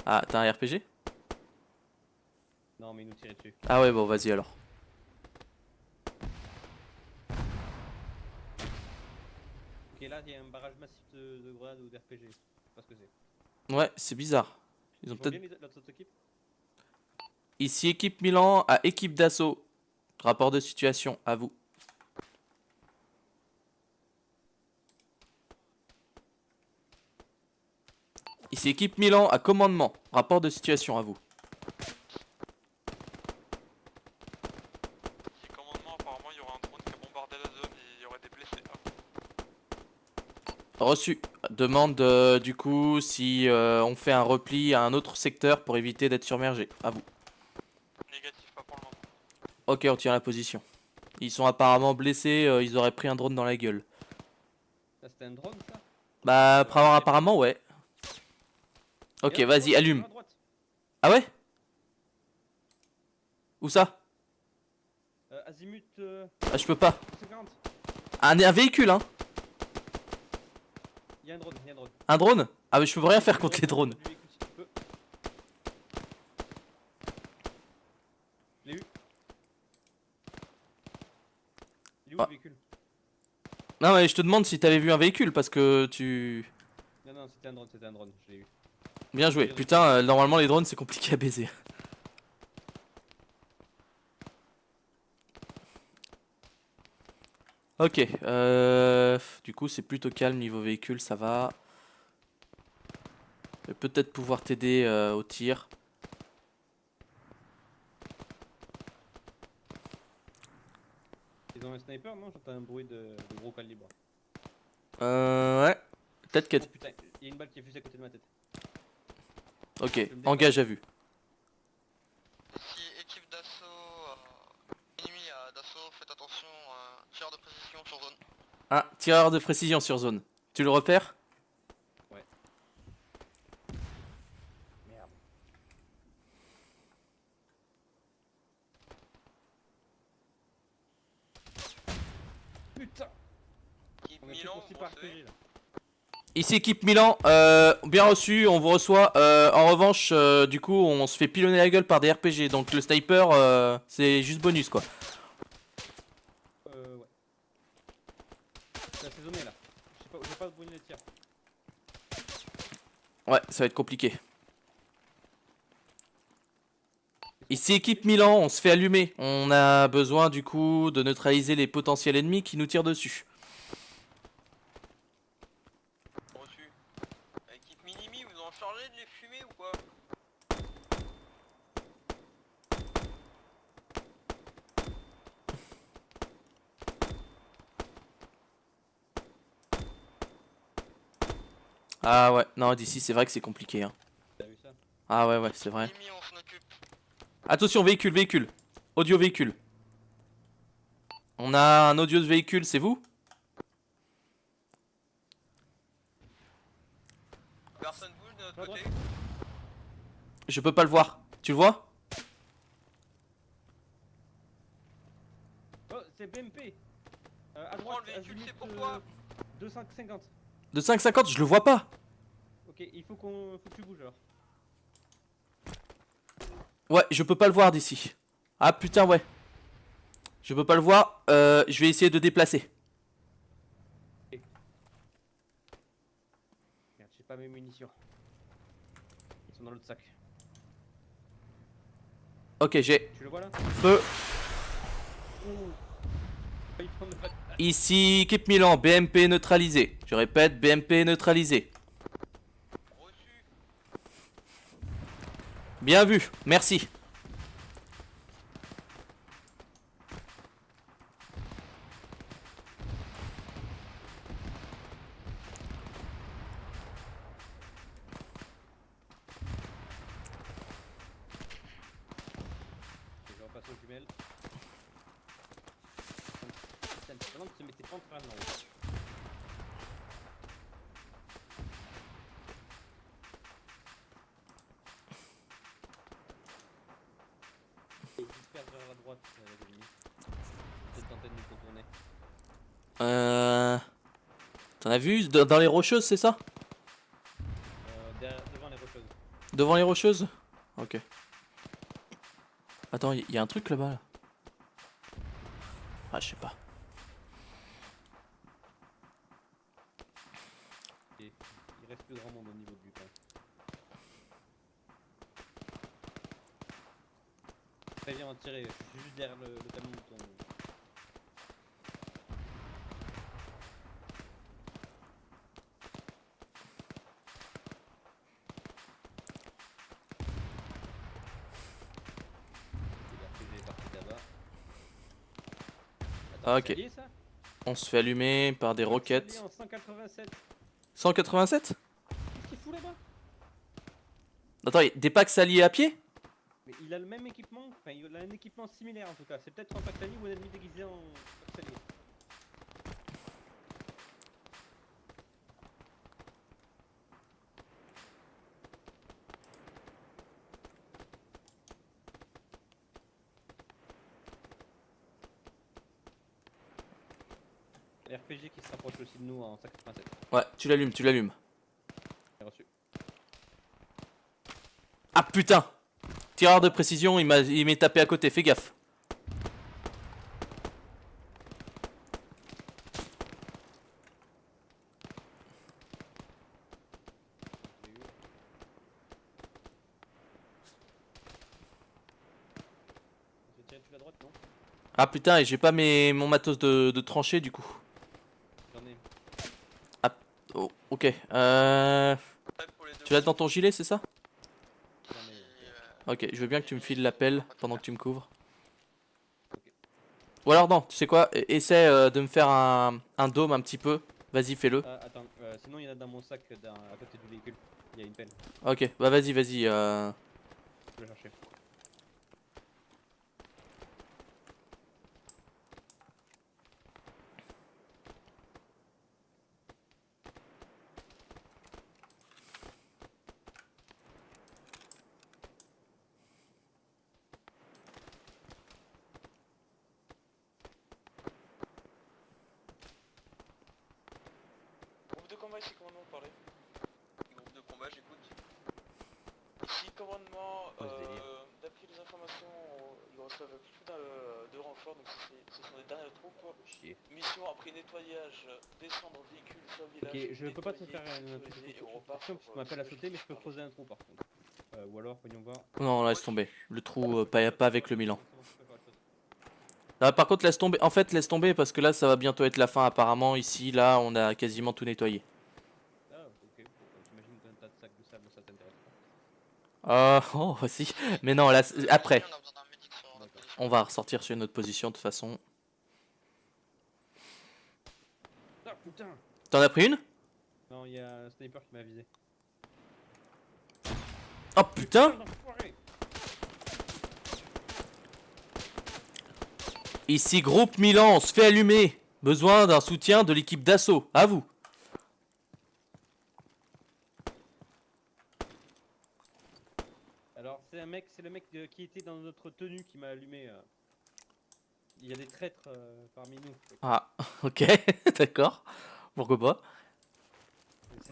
Ah, t'as un RPG? Non, mais il nous tirait dessus. Ah ouais, bon, vas-y alors. Ok, là, il y a un barrage massif de grenades ou d'RPG. Je sais pas ce que c'est. Ouais, c'est bizarre. Ils ont Ils vont peut-être... bien l'autre équipe? Ici, équipe Milan à équipe d'assaut. Rapport de situation, à vous. Ici, équipe Milan à commandement. Rapport de situation, à vous. Ici, commandement, apparemment, il y aura un drone qui a bombardé la zone et il y aurait des blessés. Reçu. Demande du coup si on fait un repli à un autre secteur pour éviter d'être submergé. À vous. Négatif, pas pour le moment. Ok, on tient la position. Ils sont apparemment blessés, ils auraient pris un drone dans la gueule. Ça, c'était un drone, ça? Bah, apparemment, ouais. Ok, Et vas-y, à allume. droite. Ah ouais? Où ça? Azimut Ah, je peux pas. 50. Un véhicule, hein? Il y a un drone, Un drone? Ah, mais je peux rien faire contre les drones. Du véhicule, si tu peux. Je l'ai eu. Il est où Ah. le véhicule? Non, mais je te demande si t'avais vu un véhicule parce que tu. Non, c'était un drone, je l'ai eu. Bien joué. Putain, normalement, les drones, c'est compliqué à baiser. Ok, du coup c'est plutôt calme niveau véhicule, ça va. vais peut-être pouvoir t'aider au tir. Ils ont un sniper, non? J'entends un bruit de gros calibre. Ouais. Peut-être que... Oh putain, il y a une balle qui est fusée à côté de ma tête. Ok, engage à vue. Si équipe d'assaut, ennemi d'assaut, faites attention, tireur de précision sur zone. Ah, tireur de précision sur zone. Tu le repères? Ouais. Merde. Putain. On est Milan, aussi par RPG, là. Ici équipe Milan, bien reçu, on vous reçoit. En revanche, du coup, on se fait pilonner la gueule par des RPG, donc le sniper, c'est juste bonus quoi. Ouais. C'est assaisonné là. Je sais pas où les tirs. Ouais, ça va être compliqué. Ici équipe Milan, on se fait allumer. On a besoin du coup de neutraliser les potentiels ennemis qui nous tirent dessus. Reçu. Équipe Minimi, vous en chargez de les fumer ou quoi? Ah ouais, non d'ici c'est vrai que c'est compliqué hein. T'as vu ça? Ah ouais c'est vrai. Minimi, on s'en occupe. Attention véhicule. Audio véhicule. On a un audio de véhicule, c'est vous? Personne bouge de notre côté. Je peux pas le voir. Tu le vois? Oh, c'est BMP. À Prends droite, le véhicule, azimut, c'est pourquoi 250. De 5,50, je le vois pas. Ok, faut que tu bouges alors. Ouais, je peux pas le voir d'ici. Ah putain ouais. Je peux pas le voir, je vais essayer de déplacer. Merde, j'ai pas mes munitions. Ils sont dans l'autre sac. Ok, j'ai Tu le vois là? feu. Ils prennent le bac. Ici, équipe Milan, BMP neutralisé. Je répète, BMP neutralisé. Reçu. Bien vu, merci. Je repasse aux jumelles. Putain, c'est vraiment que tu mettais pas en train de Et il se perd vers la droite, l'ennemi. Peut-être tenter de nous contourner. T'en as vu dans les rocheuses, c'est ça? Devant les rocheuses. Devant les rocheuses? Ok. Attends, il y a un truc là-bas là. Ah, je sais pas. Et il reste plus grand monde au niveau du camp. Très bien, on va tirer. Je suis juste derrière le camion de ton. Il est parti là-bas. Ah, ok. C'est lié, ça? On se fait allumer par des C'est lié roquettes. en 187. 187? Qu'est-ce qu'il fout là-bas? Attends, des packs alliés à pied? Mais il a le même équipement, enfin il a un équipement similaire en tout cas. C'est peut-être un Paxani ou un ennemi déguisé en Paxani. RPG qui se rapproche aussi de nous en 187. Ouais, tu l'allumes, tu l'allumes. J'ai reçu. Ah putain! Tireur de précision, il m'est tapé à côté, fais gaffe. J'ai eu. J'ai tiré depuis la droite, non? Ah putain, et j'ai pas mon matos de tranchée du coup. J'en ai. Oh, ok. Prêt pour les deux Tu l'as dans ton gilet, c'est ça? J'en ai- Ok, je veux bien que tu me files l'appel pendant que tu me couvres. Ou alors non, tu sais quoi? Essaie de me faire un dôme un petit peu. Vas-y, fais-le. Attends, sinon il y en a dans mon sac à côté du véhicule. Il y a une pelle. Ok, bah vas-y, vas-y. Je vais chercher. Groupe de combat ici, commandement, parlez. Groupe de combat, j'écoute. Ici, commandement, d'après les informations, ils reçoivent plus de renforts, donc ce sont des dernières troupes. Chier. Mission après nettoyage, descendre véhicule sur village. Ok, je peux pas te nettoyer, faire une sécuriser et on repart parce que tu m'appelles à sauter, mais je peux creuser un trou par contre. Ou alors, voyons voir. Non, laisse tomber. Le trou, pas avec le Milan. Ah, par contre, laisse tomber. En fait, laisse tomber parce que là, ça va bientôt être la fin. Apparemment, ici, là, on a quasiment tout nettoyé. Ah, ok. J'imagine que t'as un tas de sacs de sable, ça t'intéresse pas. Oh, si. Mais non, là, après. On va ressortir sur une autre position de toute façon. Ah putain! T'en as pris une? Non, il y a un sniper qui m'a visé. Oh putain! Ici, groupe Milan, on se fait allumer. Besoin d'un soutien de l'équipe d'assaut. À vous. Alors, c'est le mec qui était dans notre tenue qui m'a allumé. Il y a des traîtres parmi nous. Ah, ok, d'accord. Pourquoi pas?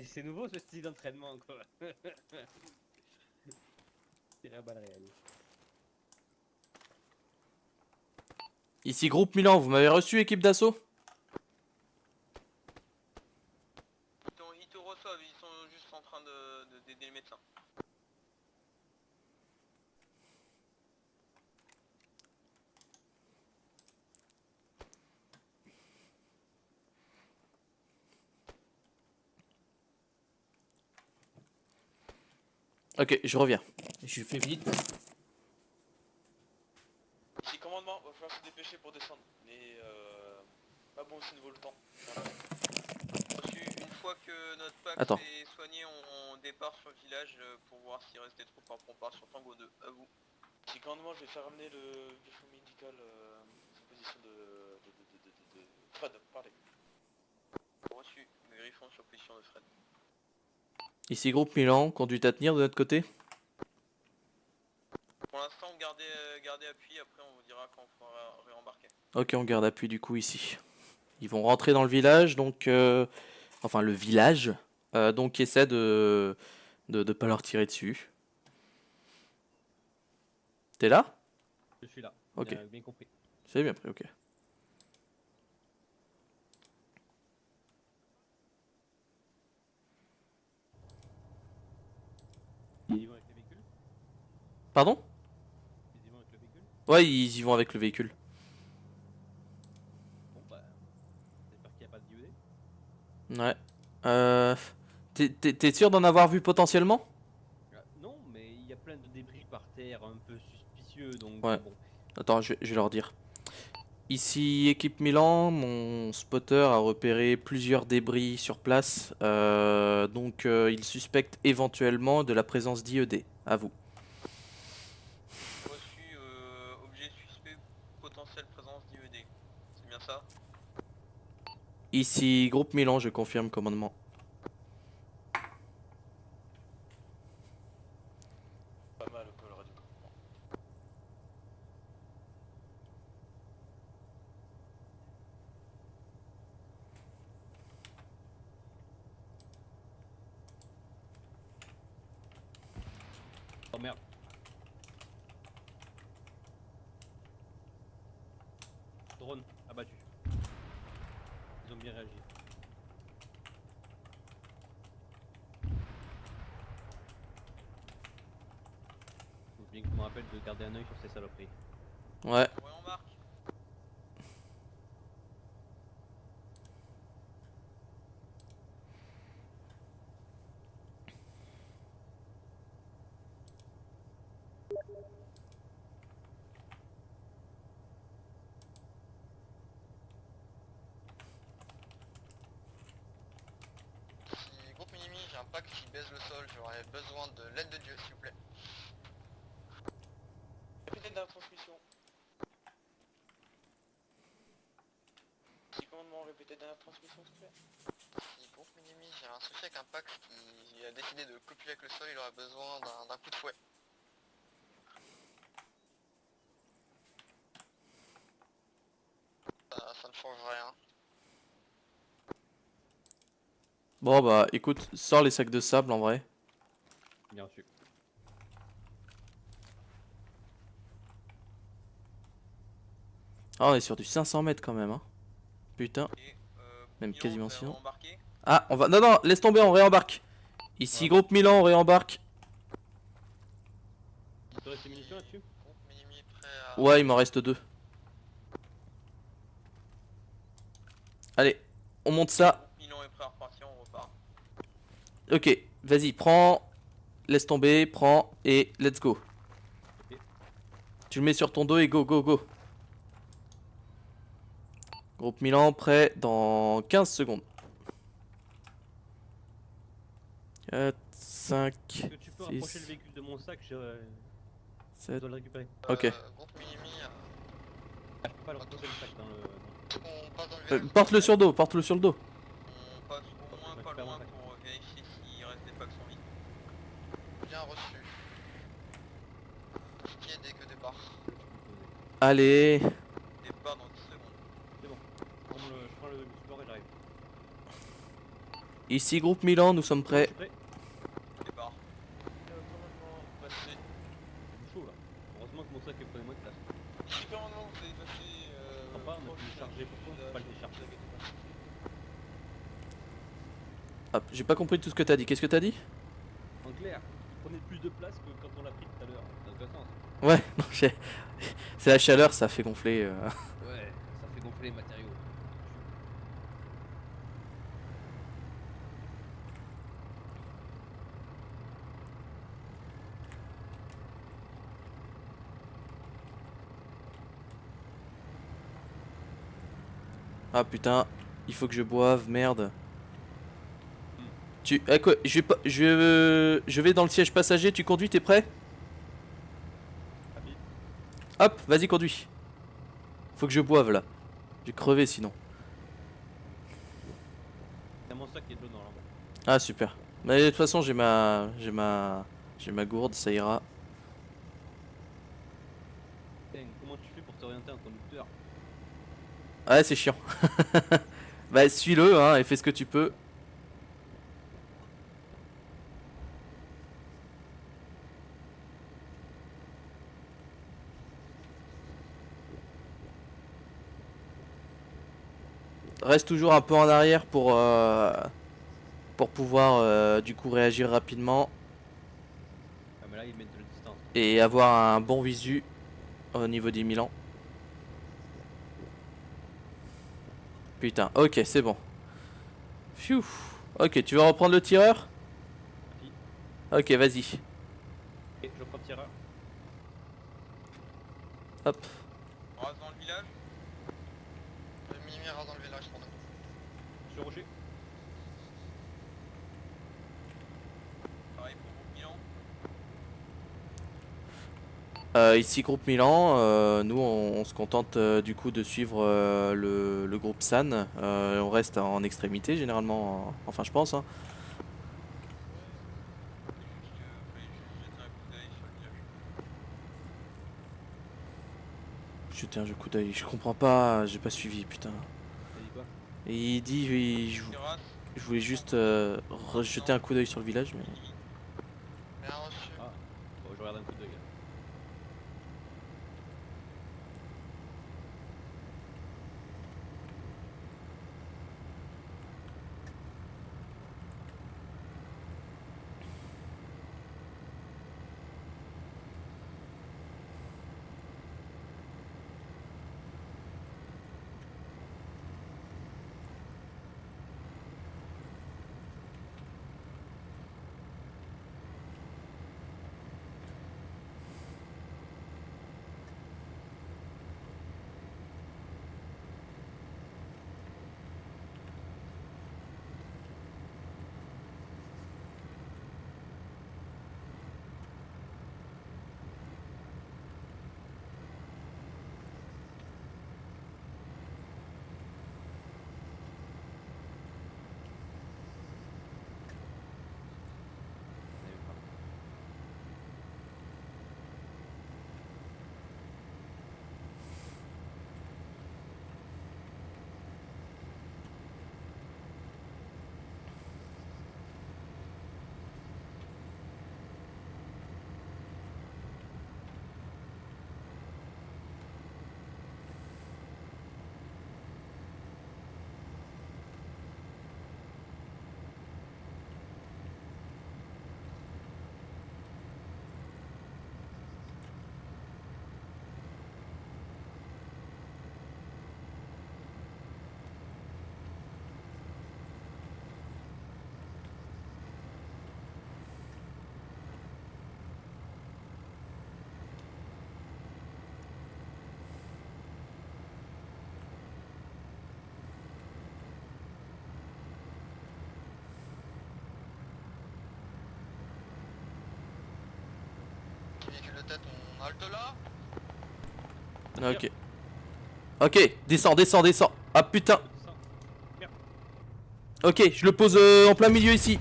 C'est nouveau ce style d'entraînement, quoi. Tirer à balles réelles. Ici, groupe Milan, vous m'avez reçu, équipe d'assaut? Ils te reçoivent, ils sont juste en train d'aider les médecins. Ok, je reviens. Je fais vite. Ici, commandement, va falloir se dépêcher pour descendre. Mais pas bon si nous vaut le temps. Voilà. Une fois que notre pack Attends. est soigné, on départ sur le village pour voir s'il reste des troupes. Après on part sur Tango 2, à vous. Ici, commandement, je vais faire amener le défaut médical en position de Fred, parlez. Reçu, le griffon sur position de Fred. Ici, groupe Milan, conduite à tenir de notre côté. Pour l'instant, gardez appui, après on vous dira quand on faudra réembarquer. Ok, on garde appui du coup ici. Ils vont rentrer dans le village, donc... Enfin, le village. Donc, essaie de pas leur tirer dessus. T'es là? Je suis là. Ok. Bien compris. C'est bien pris, ok. Ils y vont avec les véhicules? Pardon? Ils y vont avec le véhicule? Ouais, ils y vont avec le véhicule. Bon bah... J'espère qu'il n'y a pas de DED. Ouais. T'es sûr d'en avoir vu potentiellement? Non, mais il y a plein de débris par terre un peu suspicieux, donc Ouais. bon. Attends, je vais leur dire. Ici, équipe Milan, mon spotter a repéré plusieurs débris sur place. Donc, il suspecte éventuellement de la présence d'IED. À vous. Reçu, objet suspect, potentielle présence d'IED. C'est bien ça? Ici, groupe Milan, je confirme commandement. Pas mal, on peut le radio. Oh merde. Drone abattu. Ils ont bien réagi. Faut bien que je me rappelle de garder un œil sur ces saloperies. Ouais. Ouais, on marque. Si groupe Minimi, j'ai un pack qui baise le sol, j'aurais besoin de l'aide de Dieu, s'il vous plaît. Capitaine de la transmission. Si commandement, répétez de la transmission, s'il vous plaît. Si groupe Minimi, j'ai un souci avec un pack qui a décidé de copuler avec le sol, il aurait besoin d'un coup de fouet. Ça ne change rien. Bon bah écoute, sors les sacs de sable en vrai. Bien reçu. Ah on est sur du 500 mètres quand même hein. Putain. Même Milan, quasiment vous avez sinon. embarqué? Ah on va... Non non, laisse tomber, on réembarque. Ici groupe Milan, on réembarque. Il te reste des munitions là-dessus? Groupe Minimi prêt à... Ouais il m'en reste 2. Allez, on monte ça. Milan est prêt à repartir, on repart. Ok, vas-y, prends. Laisse tomber, prends et let's go. Ok. Tu le mets sur ton dos et go go go. Groupe Milan prêt dans 15 secondes. 4, 5, Est-ce que tu peux 6, rapprocher le véhicule de mon sac? Je 7. dois le récupérer. Ok. Groupe Minimi, Ah, je peux pas le reposer le sac dans le... on passe dans le village. Porte-le sur le dos, porte-le sur le dos. On passe au moins pas loin pour vérifier s'il reste des packs sans vie. Bien reçu. Ticket dès que départ. Allez. Départ dans 10 secondes. C'est bon. Je prends le support et j'arrive. Ici groupe Milan, nous sommes prêts. Je suis prêt. Départ. Commandement, passé. C'est chaud là. Heureusement que mon sac est près de moi de place. Si commandement, vous avez passé... Prends pas, on a pu le charger pour toi, faut pas le décharger. Hop, j'ai pas compris tout ce que t'as dit. Qu'est-ce que t'as dit? En clair, il prenait plus de place que quand on l'a pris tout à l'heure. Ça n'a aucun sens. Ouais, non, c'est la chaleur, ça fait gonfler. Ouais, ça fait gonfler les matériaux. Ah putain, il faut que je boive, merde. Tu... Ah, quoi, je vais pas... je vais dans le siège passager, tu conduis, t'es prêt? Rapide. Hop, vas-y conduis. Faut que je boive là. Je vais crever sinon. Il y a mon sac qui est dedans là. Ah super. Mais de toute façon j'ai ma gourde, ça ira. Putain, comment tu fais pour t'orienter en conducteur? Ouais c'est chiant. Bah suis-le hein et fais ce que tu peux. Reste toujours un peu en arrière pour pouvoir du coup réagir rapidement Ah mais là ils mettent de la distance. et avoir un bon visu au niveau des Milan. Putain, ok c'est bon. Pfiou. Ok, tu veux reprendre le tireur? Ok, vas-y. Ok, je prends le tireur. Hop. On reste dans le village. Le Minimi reste dans le village, pardon. Je suis rocher. Pareil pour groupe Milan. Ici groupe Milan, nous on se contente du coup de suivre le groupe San. On reste en extrémité généralement, enfin je pense. Hein. Jeter un coup d'œil sur le village. Jeter un coup d'œil, je comprends pas, j'ai pas suivi putain. T'as dit quoi? Et il dit, Terrasse. je voulais juste jeter un coup d'œil sur le village mais... Bien reçu. Ah, bon, je regarde un coup d'œil. tête, on halte là. Ok. Ok, descends, descends, descends. Ah putain. Ok, je le pose en plein milieu ici.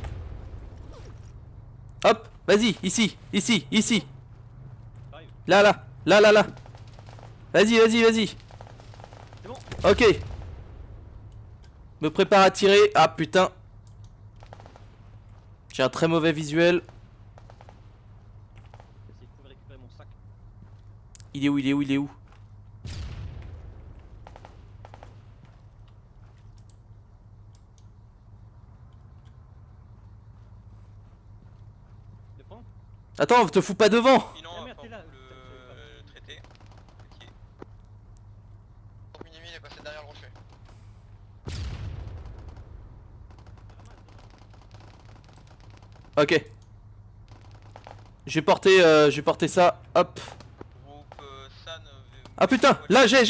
Hop, vas-y, ici, ici, ici. Là, là, là, là, là. Vas-y, vas-y, vas-y. C'est bon. Ok. Me prépare à tirer. Ah putain. J'ai un très mauvais visuel. J'essaie de récupérer mon sac. Il est où, il est où, il est où? Le prends. Attends, te fous pas devant. Milan, Ah, merde, attends, t'es là. le traité. Ok. Groupe Minimi, il est passé derrière le rocher. Ok. Je vais porter ça. Hop. Groupe San. Ah putain, là j'ai.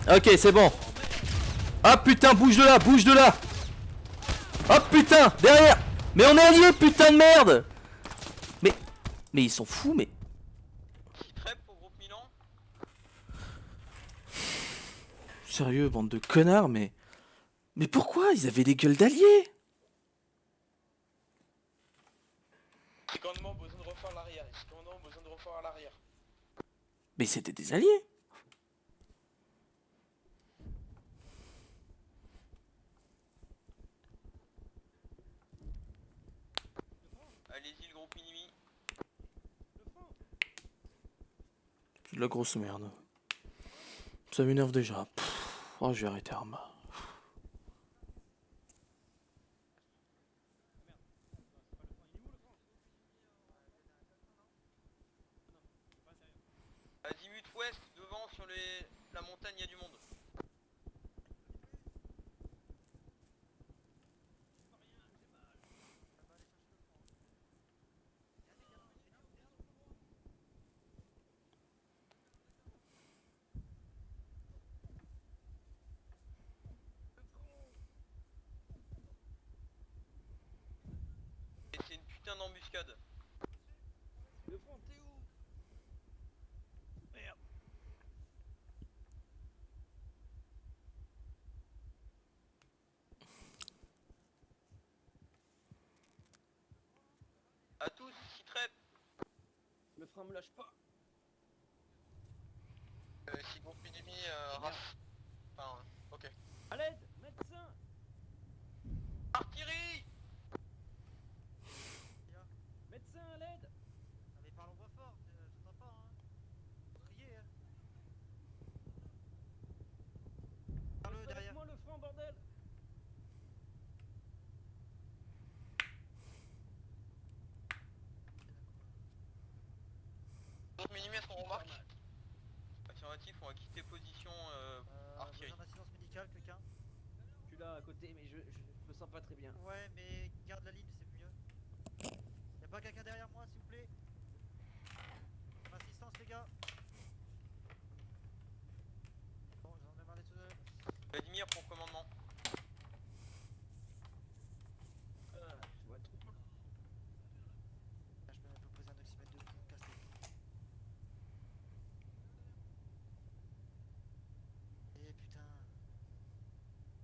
Ok, c'est bon. Ah putain, bouge de là, bouge de là. Oh putain, derrière. Mais on est alliés, putain de merde. Mais ils sont fous, mais. Qui trep au groupe Milan. Sérieux, bande de connards, mais. Mais pourquoi? Ils avaient des gueules d'alliés. Commandement, besoin de refaire l'arrière. Commandement, besoin de refaire à l'arrière. Mais c'était des alliés. Allez-y, le groupe Minimi. C'est de la grosse merde. Ça m'énerve déjà. Oh, je vais arrêter Arma. Azimut ouest, devant sur la montagne, il y a du monde. Et c'est une putain d'embuscade. Le front, t'es où? Merde. A tous, qui trep. Le frein me lâche pas. Si groupe Minimi, race. Enfin, ok. À l'aide, médecin. Artillerie. Médecin, à l'aide. Mais parle en voix fort, j'entends pas, hein. Criez, hein. Parle derrière. Moi le frein, bordel. Groupe Minimi, est-ce qu'on remarque? Affirmatif, on va quitter position artillerie. Besoin d'assistance médicale, quelqu'un? Je suis là à côté, mais je me sens pas très bien. Ouais, mais garde la ligne, c'est mieux. Y'a pas quelqu'un derrière moi, s'il vous plaît? Assistance, les gars. Bon, j'en ai marre d'être seul. Vladimir pour commandement. Je vois trop. Ah, je peux même pas poser un oxymètre de fou, casse les... Eh putain.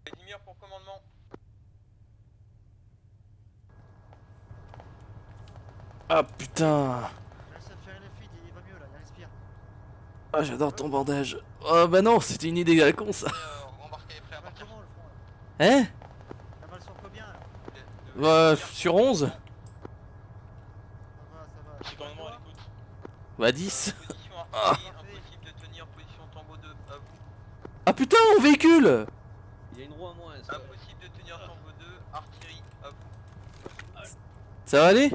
Vladimir pour commandement. Ah putain. Laisse faire le feed, il va mieux là, il respire. Ah, j'adore ton bandage. Oh bah non, c'était une idée à la con ça. Rembarqué, prêt à partir. Comment le front là? Hein? La balle sur combien là? Sur 11? Ça va, ça va. Petit commandement à l'écoute. Bah 10. Position artillerie, impossible de tenir position tango 2. À vous. Ah putain, mon véhicule. Il y a une roue à moins. Ça... Impossible de tenir tango 2. Artillerie, à vous. Ça va aller?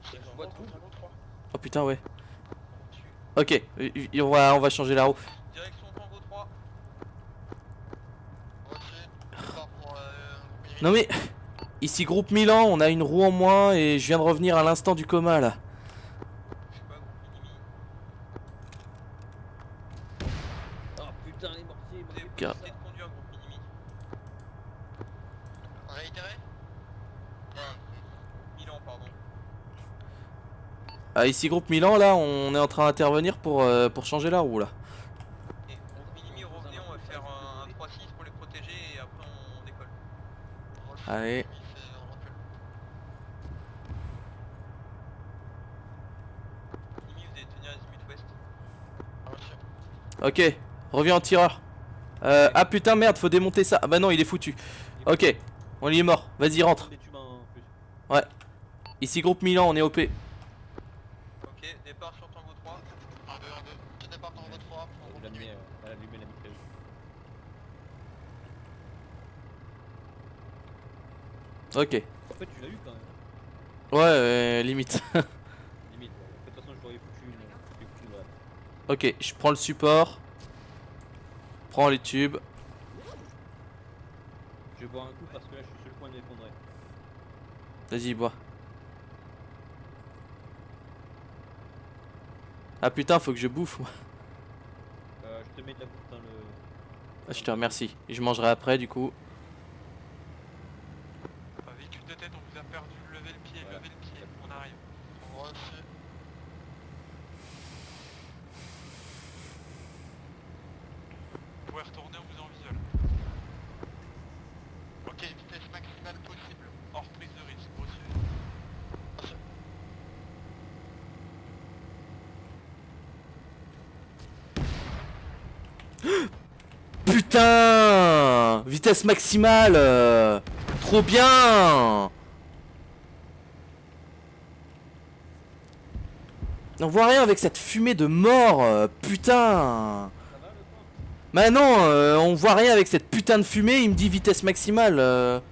Je vois tout. Oh putain, ouais. Ok, on va changer la roue. Direction tango 3. Non mais, ici groupe Milan, on a une roue en moins et je viens de revenir à l'instant du coma là. Je sais pas, groupe Minimi. Oh putain, les mortiers. Vous avez possibilité de conduire, groupe Minimi. Réitéré? Ici groupe Milan, là, on est en train d'intervenir pour changer la roue, là. Et groupe Minimi, revenez, on va faire un 3-6 pour les protéger et après on décolle. Allez. Minimi, vous allez tenir azimut ouest. Ok, reviens en tireur. Ah putain, merde, faut démonter ça. Ah bah non, il est foutu. Ok, on y est mort. Vas-y, rentre. Des tubes en plus. Ouais. Ici groupe Milan, on est OP. Ok, départ sur Tango 3. 1, 2, 1, 2. Je départ Tango 3. On Elle a continue. allumé la mitrailleuse. Ok. En fait, tu l'as eu quand même. Ouais, limite. Limite. De toute façon, je t'aurais foutu une voilà. Ok, je prends le support. Prends les tubes. Je vais boire un coup parce que là, je suis sur le point de m'effondrer. Vas-y, bois. Ah putain, faut que je bouffe, moi. Je te mets de la bouffe dans le... Ah, je te remercie. Et je mangerai après, du coup. Véhicule de tête, on vous a perdu. Levez le pied, levez le pied. On arrive. On reçu. Vous pouvez retourner, on vous envisole. Ok, vitesse maximale possible. Hors prise de risque, reçu. Putain! Vitesse maximale! Trop bien! On voit rien avec cette fumée de mort! Putain! Bah non, on voit rien avec cette putain de fumée, il me dit vitesse maximale.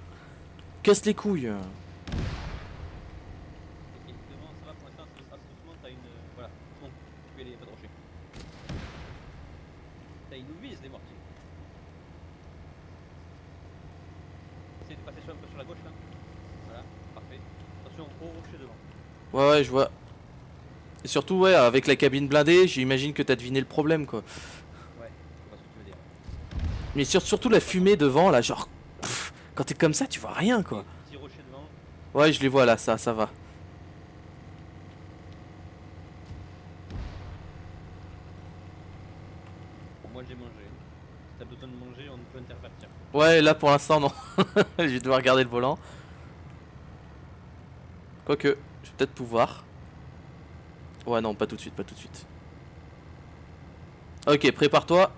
Casse les couilles. Exactement, ça va pour l'instant, à ce moment, t'as une... Voilà, bon, tu peux aller, pas de rocher. T'as une vise, les mortiers. Essaye de passer un peu sur la gauche, là. Voilà, parfait. Attention, gros rocher devant. Ouais, ouais, je vois. Et surtout, ouais, avec la cabine blindée, j'imagine que t'as deviné le problème, quoi. Ouais, je vois ce que tu veux dire. Mais surtout la fumée devant, là, genre... pff, quand t'es comme ça, tu vois rien, quoi. Petit rocher devant. Ouais, je les vois là, ça va. Bon, moi j'ai mangé. Si t'as besoin de manger, on peut intervertir. Ouais, là pour l'instant, non. Je vais devoir garder le volant. Quoique, je vais peut-être pouvoir. Ouais, non, pas tout de suite, pas tout de suite. Ok, prépare-toi.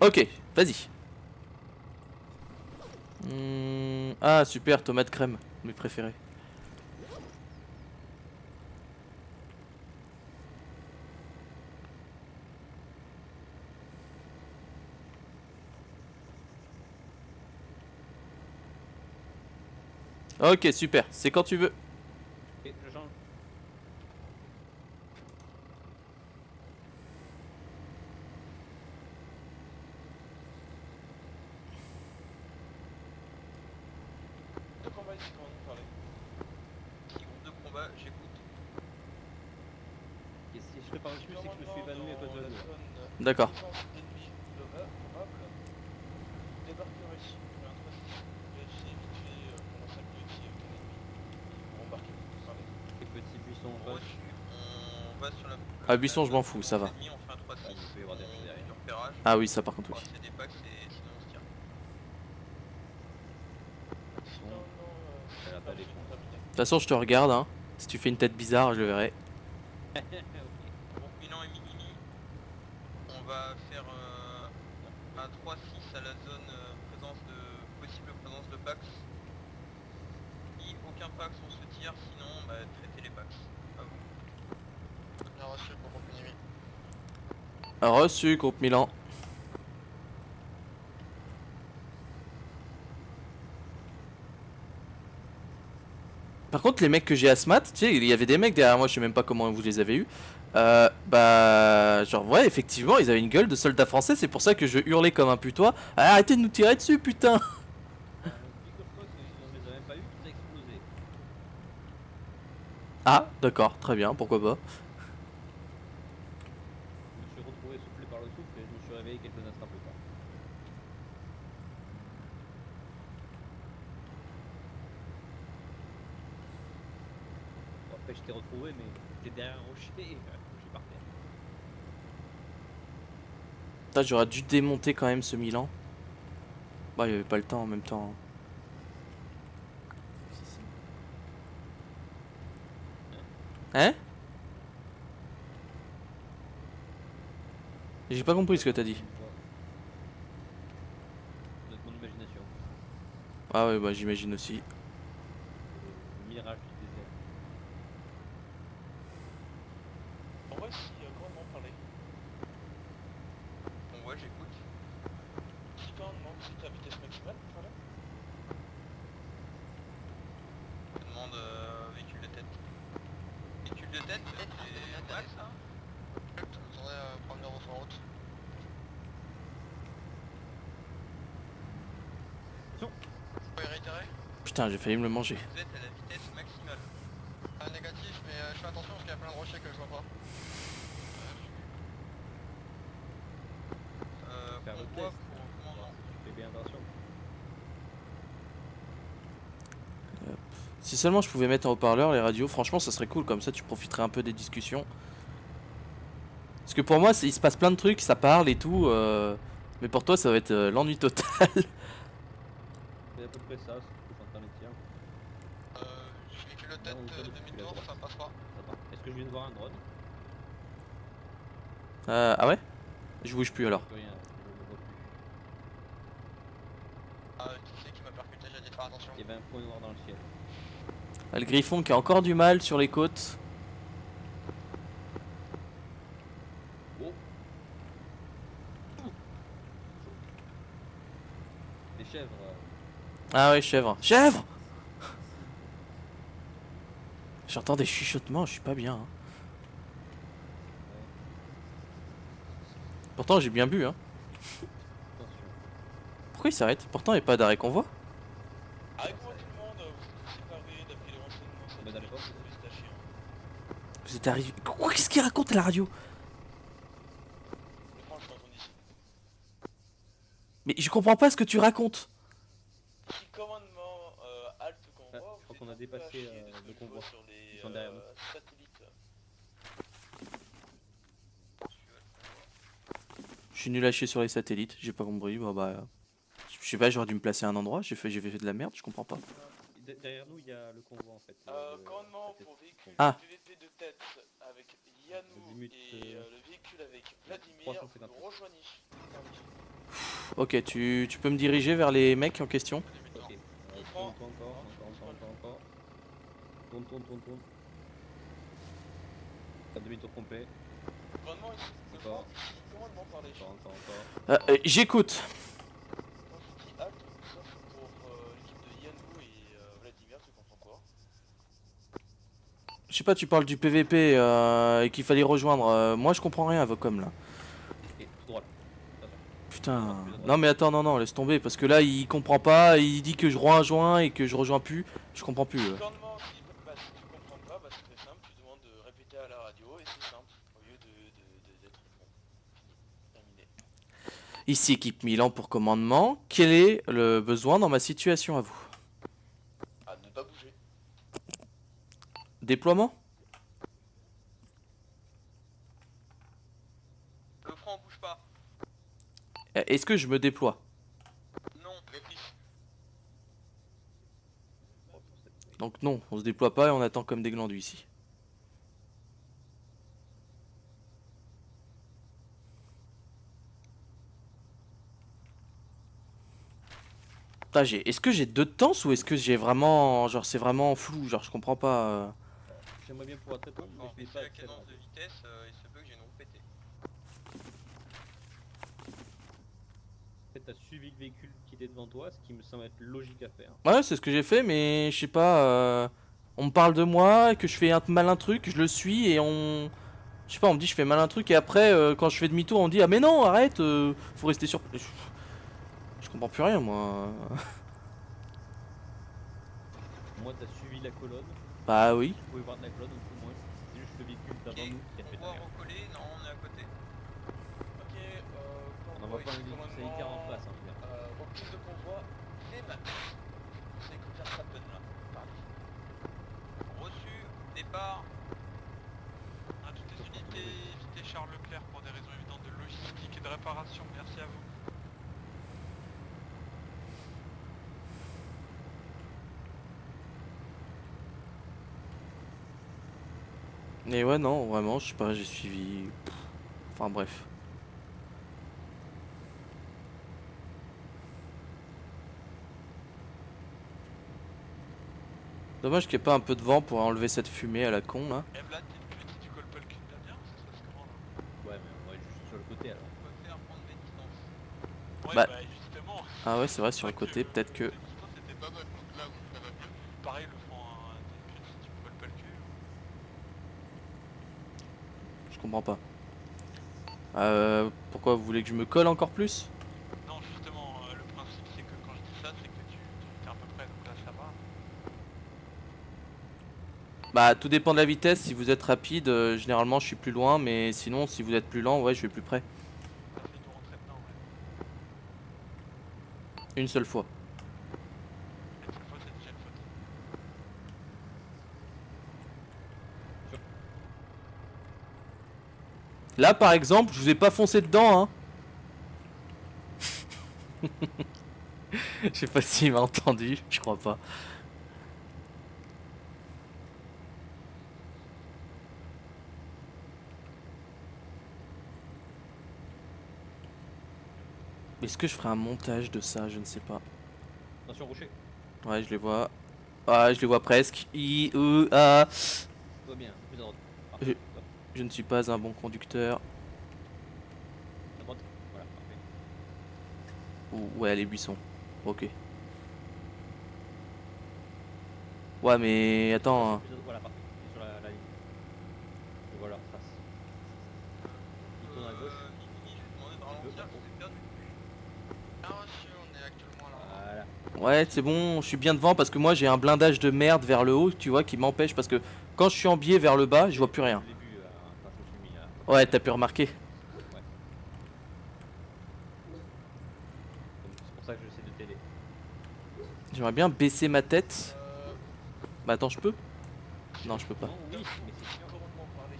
Ok, vas-y. Ah, super, tomate crème, mes préférés. Ok, super, c'est quand tu veux. Ok, je change. De combat ici, comment vous parlez? Petit groupe de combat, j'écoute. Et si je serais par dessus, c'est que je me suis évanoui à cause de la douleur. D'accord. Les petits buissons en face. On va sur la... Ah, buisson, je m'en fous, ça va. On fait un 3-6. Il peut y avoir des rues derrière. Du repérage. Ah oui, ça par contre, oui. On va passer des packs et sinon on se tire. Elle a pas les points. De toute façon, je te regarde, hein. Si tu fais une tête bizarre, je le verrai. Groupe Milan et Minimi. On va faire un 3-6 à la zone possible présence de Pax. Si aucun Pax on se tire, sinon bah, traitez les Pax. À vous. Bien reçu pour groupe Minimi. Reçu, groupe Milan. Par contre, les mecs que j'ai à SMAT, tu sais, il y avait des mecs derrière moi, je sais même pas comment vous les avez eus. Bah, genre, ouais, effectivement, ils avaient une gueule de soldats français, c'est pour ça que je hurlais comme un putois. Ah, arrêtez de nous tirer dessus, putain! Figure-toi qu'on les a même pas eu, tout a explosé. Ah, d'accord, très bien, pourquoi pas. Je me suis retrouvé soufflé par le souffle et je me suis réveillé quelques instants plus tard. Bon, Après, je t'ai retrouvé, mais t'es derrière un rocher et je suis par terre. Putain, j'aurais dû démonter quand même ce Milan. Bah, il y avait pas le temps en même temps. Hein? J'ai pas compris ce que t'as dit. De mon imagination. Ah ouais, bah j'imagine aussi. Le mirage du désert. On voit si commandement parlait. Bon ouais, j'écoute. Si commandement, c'est ta vitesse maximale pour faire là? Je demande véhicule de tête. Véhicule de tête, c'est max ça? Attendez, prendre l'euro sur route. Vous pouvez réitérer? Putain, j'ai failli me le manger. Vous êtes à la vitesse maximale. Négatif, mais je fais attention parce qu'il y a plein de rochers que je vois pas. Faire le Convoi test. pour commandement. Tu fais bien attention. Si seulement je pouvais mettre en haut-parleur les radios, franchement ça serait cool, comme ça tu profiterais un peu des discussions. Parce que pour moi il se passe plein de trucs, ça parle et tout, mais pour toi ça va être l'ennui total. C'est à peu près ça, c'est ce que j'entends les tiens. Véhicule de tête, demi-tour, ça passe pas. Attends, est-ce que je viens de voir un drone? Ah ouais? Je bouge plus alors. Rien, je ne le vois plus. Tu sais qui m'a percuté, j'ai dit de faire attention. Il y avait un point noir dans le ciel. Ah, le Griffon qui a encore du mal sur les côtes. Oh. Des chèvres. Ah ouais, chèvre. Chèvre! J'entends des chuchotements, je suis pas bien. Hein. Pourtant j'ai bien bu hein. Attention. Pourquoi il s'arrête? Pourtant il n'y a pas d'arrêt convoi. Avec moi tout le monde, vous êtes séparés d'après les renseignements Bah, d'accord. satellites pistachiens. Vous êtes arrivé. Quoi? Qu'est-ce qu'il raconte à la radio? Le point, je t'entends ici. Mais je comprends pas ce que tu racontes. Si commandement halte convoi, Ah, je crois qu'on a dépassé le convoi. sur les Ils sont derrière nous. satellites. Je suis nul à chier sur les satellites, j'ai pas compris. Je sais pas, j'aurais dû me placer à un endroit, j'ai fait de la merde, je comprends pas. Derrière nous, il y a le convoi en fait. Commandement pour véhicule Ah. PVP de tête avec Yannou Zimut, et le véhicule avec Vladimir, 350. vous rejoignez. Ok, tu peux me diriger vers les mecs en question? Ok. Tourne encore. Tourne. T'as demi-tour complet. Commandement ici, Encore. commandement par les champs. Encore. J'écoute. Quand je dis halte, sauf pour l'équipe de Yannou et Vladimir, tu comprends quoi? Je sais pas, tu parles du PVP et qu'il fallait rejoindre. Moi je comprends rien à Vocom là. Et tout droit. Putain. Non mais attends, non, laisse tomber parce que là il comprend pas, il dit que je rejoins et que je rejoins plus. Je comprends plus. Commandement, si tu comprends pas, bah c'est très simple, tu demandes de répéter à la radio et c'est simple, au lieu d'être bon. Fini, terminé. Ici équipe Milan pour commandement. Quel est le besoin dans ma situation à vous? À ne pas bouger. Déploiement? Le front bouge pas. Est-ce que je me déploie? Non, réfléchis. Donc non, on se déploie pas et on attend comme des glandus ici. Putain, est-ce que j'ai deux de temps ou est-ce que j'ai vraiment... Genre c'est vraiment flou, genre je comprends pas. J'aimerais bien pouvoir te répondre, mais Quand je on n'ai fait pas la accès à la cadence de radio. vitesse, il se peut que j'ai une roue pétée. En fait, t'as suivi le véhicule qui était devant toi, ce qui me semble être logique à faire. Ouais, c'est ce que j'ai fait, mais je sais pas... On me parle de moi, que je fais un malin truc, je le suis et on... Je sais pas, on me dit je fais malin truc et après quand je fais demi-tour on me dit ah mais non arrête, faut rester sur... Je comprends plus rien moi. Moi, t'as suivi la colonne. Bah oui. Vous pouvez voir de la colonne un peu moins. C'est juste le véhicule d'avant nous qui a fait de la Convoi merde. recollé, non, on est à côté. Ok, On n'envoie pas un véhicule sanitaire en face, hein, je veux dire. Reprise de convoi, les max. C'est que faire ça bonne là. Parlez. Reçu, départ. Départ. À toutes les unités, évitez Charles Leclerc pour des raisons évidentes de logistique et de réparation. Merci à vous. Mais ouais, non, vraiment, je sais pas, j'ai suivi. Enfin bref. Dommage qu'il n'y ait pas un peu de vent pour enlever cette fumée à la con là. Eh Vlad, t'es une petite, tu colles pas le cul de la bière, ça se passe comment là? Ouais, mais on va être juste sur le côté alors. On peut faire prendre des distances. Ouais, Bah. bah justement. Ah ouais, c'est vrai, sur le côté, peut-être que. Les distances étaient pas bonnes, donc là où ça va mieux. Pareil, le front, t'es une petite, tu colles pas le cul. Je comprends pas. Pourquoi vous voulez que je me colle encore plus? Non, justement, le principe c'est que quand je dis ça, c'est que tu es à peu près, donc là ça va. Bah tout dépend de la vitesse, si vous êtes rapide, généralement je suis plus loin, mais sinon si vous êtes plus lent, ouais je vais plus près. Ça fait nous rentrer dedans, ouais. Une seule fois. Et cette fois, c'est déjà une faute. Là par exemple, je vous ai pas foncé dedans hein. Je sais pas s'il m'a entendu, je crois pas. Est-ce que je ferai un montage de ça? Je ne sais pas. Attention, rocher. Ouais, je les vois. Ah, je les vois presque. Ah. Tout va bien, plus à droite. Je- Je ne suis pas un bon conducteur. À droite. Voilà, parfait. Ouais, les buissons. Ok. Ouais, mais attends. Hein. Voilà, parfait. Sur la ligne. Et voilà, trace. Il tourne à gauche. Mimi, je vais demander de ralentir, je vous ai perdu. Ah reçu, on est actuellement là. Voilà. Ouais, c'est bon, je suis bien devant parce que moi j'ai un blindage de merde vers le haut, tu vois, qui m'empêche parce que quand je suis en biais vers le bas, je vois plus rien. Je l'ai vu, quand je me suis mis là. Ouais, t'as pu remarquer. Ouais. Donc c'est pour ça que j'essaie de t'aider. J'aimerais bien baisser ma tête. Bah attends, je peux? Non, je peux pas. Non, oui, mais c'est chiant. Commandement parler.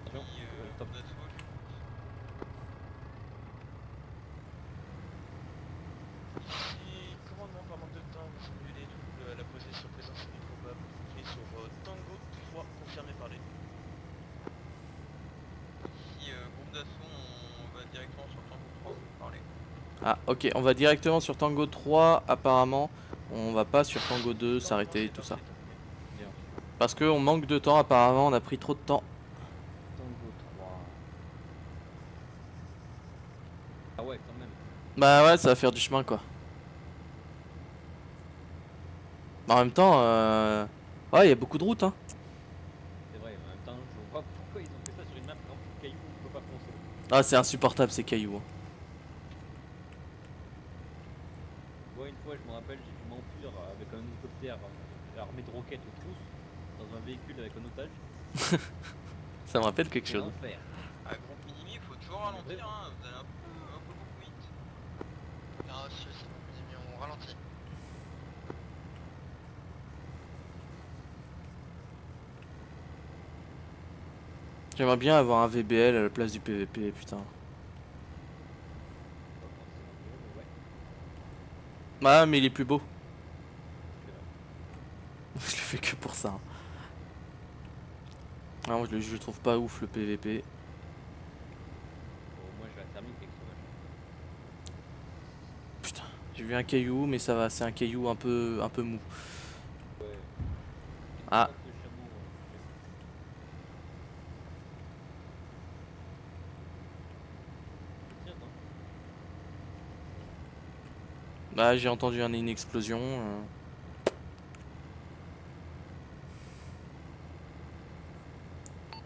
Attention, top. Notre faute. Ici, commandement par manque de temps, vous simulez la possession présence improbable pris sur Tango 3, confirmé par les. Ici, groupe d'assaut, on va directement sur Tango 3, vous parlez. Ah, ok, on va directement sur Tango 3, apparemment. On va pas sur Tango 2, s'arrêter, tout ça. Bien. Parce qu'on manque de temps, apparemment, on a pris trop de temps. Tango 3. Ah ouais, quand même. Bah ouais, ça va faire du chemin, quoi. Bah, en même temps, ouais, il y a beaucoup de routes, hein. C'est vrai, mais en même temps, je vois pas pourquoi ils ont fait ça sur une map quand le caillou on peut pas foncer. Ah, c'est insupportable, ces cailloux. Hein. Moi, une fois, je me rappelle, j'ai dû m'enfuir avec un hélicoptère armé de roquettes aux trousses dans un véhicule avec un otage. Ça me rappelle quelque C'est chose. l'enfer. À groupe minimi, il faut toujours ralentir, hein, vous allez un peu beaucoup vite. Ah reçu, c'est bon, minimi, on ralentit. J'aimerais bien avoir un VBL à la place du PVP, putain. Ah, mais il est plus beau. Je le fais que pour ça. Hein. Ah, moi, je le trouve pas ouf le PVP. Bon, moi, je vais la thermique avec sauvage. Putain, j'ai vu un caillou, mais ça va, c'est un caillou un peu mou. Ouais. Ah. Bah, j'ai entendu une explosion.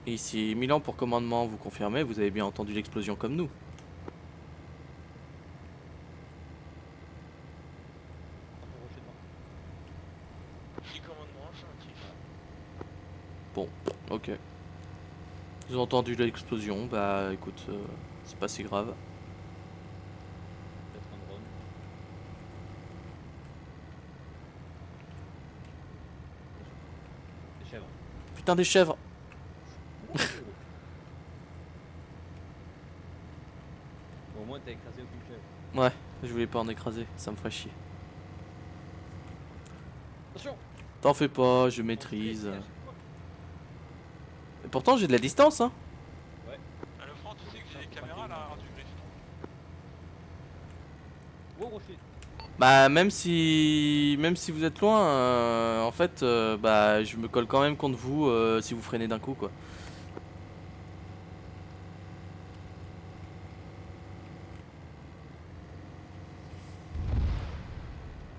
Et ici, Milan pour commandement, vous confirmez, vous avez bien entendu l'explosion comme nous. Ici, commandement, affirmatif. Bon, ok. Vous avez entendu l'explosion, bah écoute, c'est pas si grave. Peut-être un drone. chèvres. Putain des chèvres. Bon, au moins t'as écrasé aucune chèvre. Ouais, je voulais pas en écraser, ça me ferait chier. Attention. T'en fais pas, je maîtrise. Et pourtant j'ai de la distance hein. Ouais. Ah, le franc, tu sais que j'ai des caméras là du griffon. Wow, rocher. Bah même si vous êtes loin, en fait, bah je me colle quand même contre vous si vous freinez d'un coup quoi.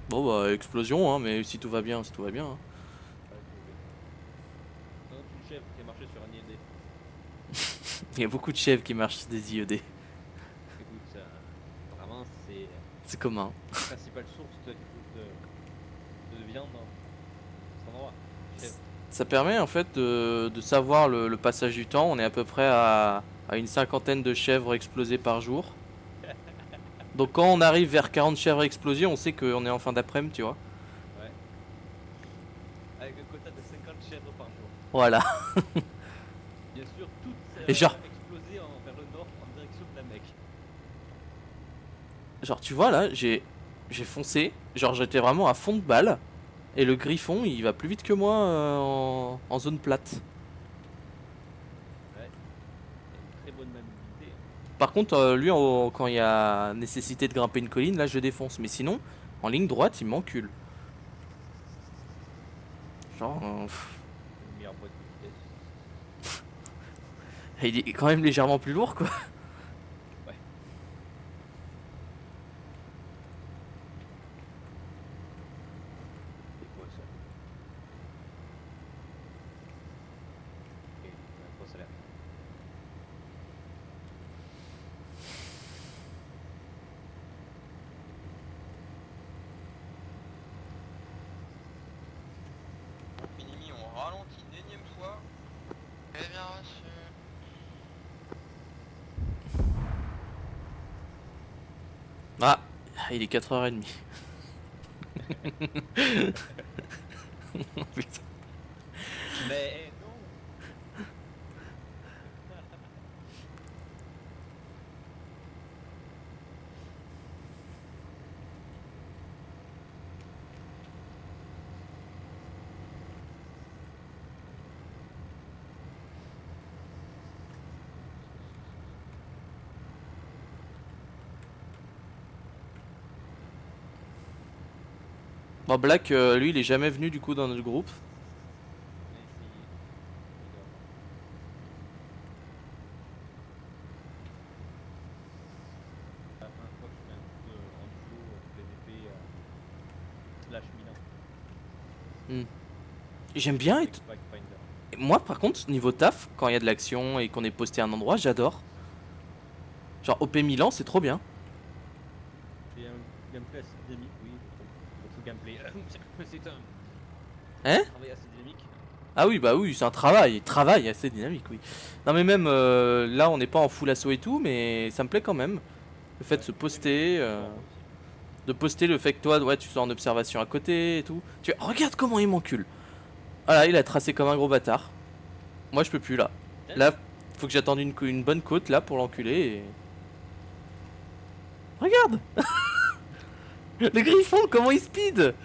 Bon bah explosion hein, mais si tout va bien, hein. Non, une chèvre qui a marché sur un IED. Il y a beaucoup de chèvres qui marchent sur des IED. Écoute, vraiment c'est C'est commun. la principale source de viande dans cet endroit. Chèvre. Ça permet en fait de savoir le passage du temps. On est à peu près à une cinquantaine de chèvres explosées par jour. Donc quand on arrive vers 40 chèvres explosées, on sait qu'on est en fin d'après-midi, tu vois. Ouais. Avec un quota de 50 chèvres par jour. Voilà. Bien sûr, toutes Et genre- explosées vers le nord en direction de la Mecque. Genre tu vois là, j'ai foncé. Genre j'étais vraiment à fond de balle. Et le griffon il va plus vite que moi en zone plate. Ouais. Une très bonne maniabilité. Par contre lui quand il y a nécessité de grimper une colline, là je défonce. Mais sinon, en ligne droite il m'encule. Genre... Une meilleure boîte de vitesse. il est quand même légèrement plus lourd quoi. Ouais. C'est quoi ça? Ok, gros salaire. Minimi, on ralentit une énième fois. Eh bien reçu. Ah, il est 4h30. Oh, putain. Mais non. Bon, Black, lui, il est jamais venu du coup dans notre groupe. On a essayé. La première fois que je fais un coup en duo PVP slash Milan. J'aime bien Avec être... Spikefinder. Moi, par contre, niveau taf, quand il y a de l'action et qu'on est posté à un endroit, j'adore. Genre, OP Milan, c'est trop bien. C'est un gameplay assez dynamique, oui. Votre gameplay. C'est un Hein? travail assez dynamique. Ah oui, bah oui, c'est un travail assez dynamique, oui. Non mais même là, on n'est pas en full assaut et tout, mais ça me plaît quand même. Le fait de se poster, de poster le fait que toi, ouais, tu sois en observation à côté et tout. Tu regarde comment il m'encule. Voilà, il a tracé comme un gros bâtard. Moi, je peux plus là. Là, faut que j'attende une bonne côte là pour l'enculer. Et... Regarde. Le griffon, comment il speed. Donc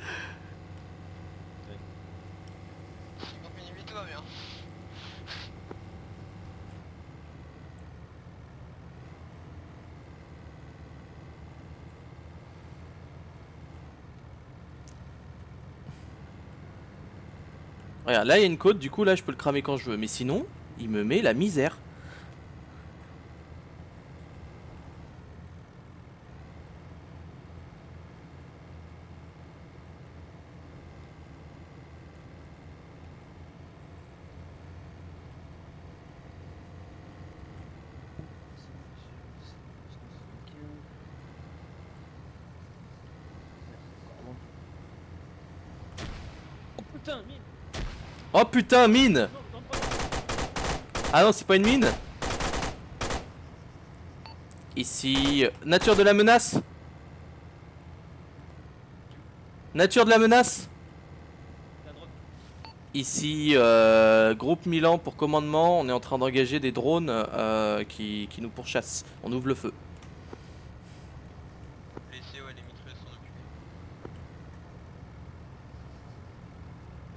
Minimi, tout va bien. Regarde, là il y a une côte, du coup là je peux le cramer quand je veux. Mais sinon, il me met la misère. Oh putain, mine. Oh putain, mine. Non, non, pas. Ah non, c'est pas une mine. Ici, nature de la menace. Nature de la menace. La drogue. Ici, groupe Milan pour commandement, on est en train d'engager des drones qui nous pourchassent. On ouvre le feu. Laissez ouais, les mitrailleuses s'en occuper.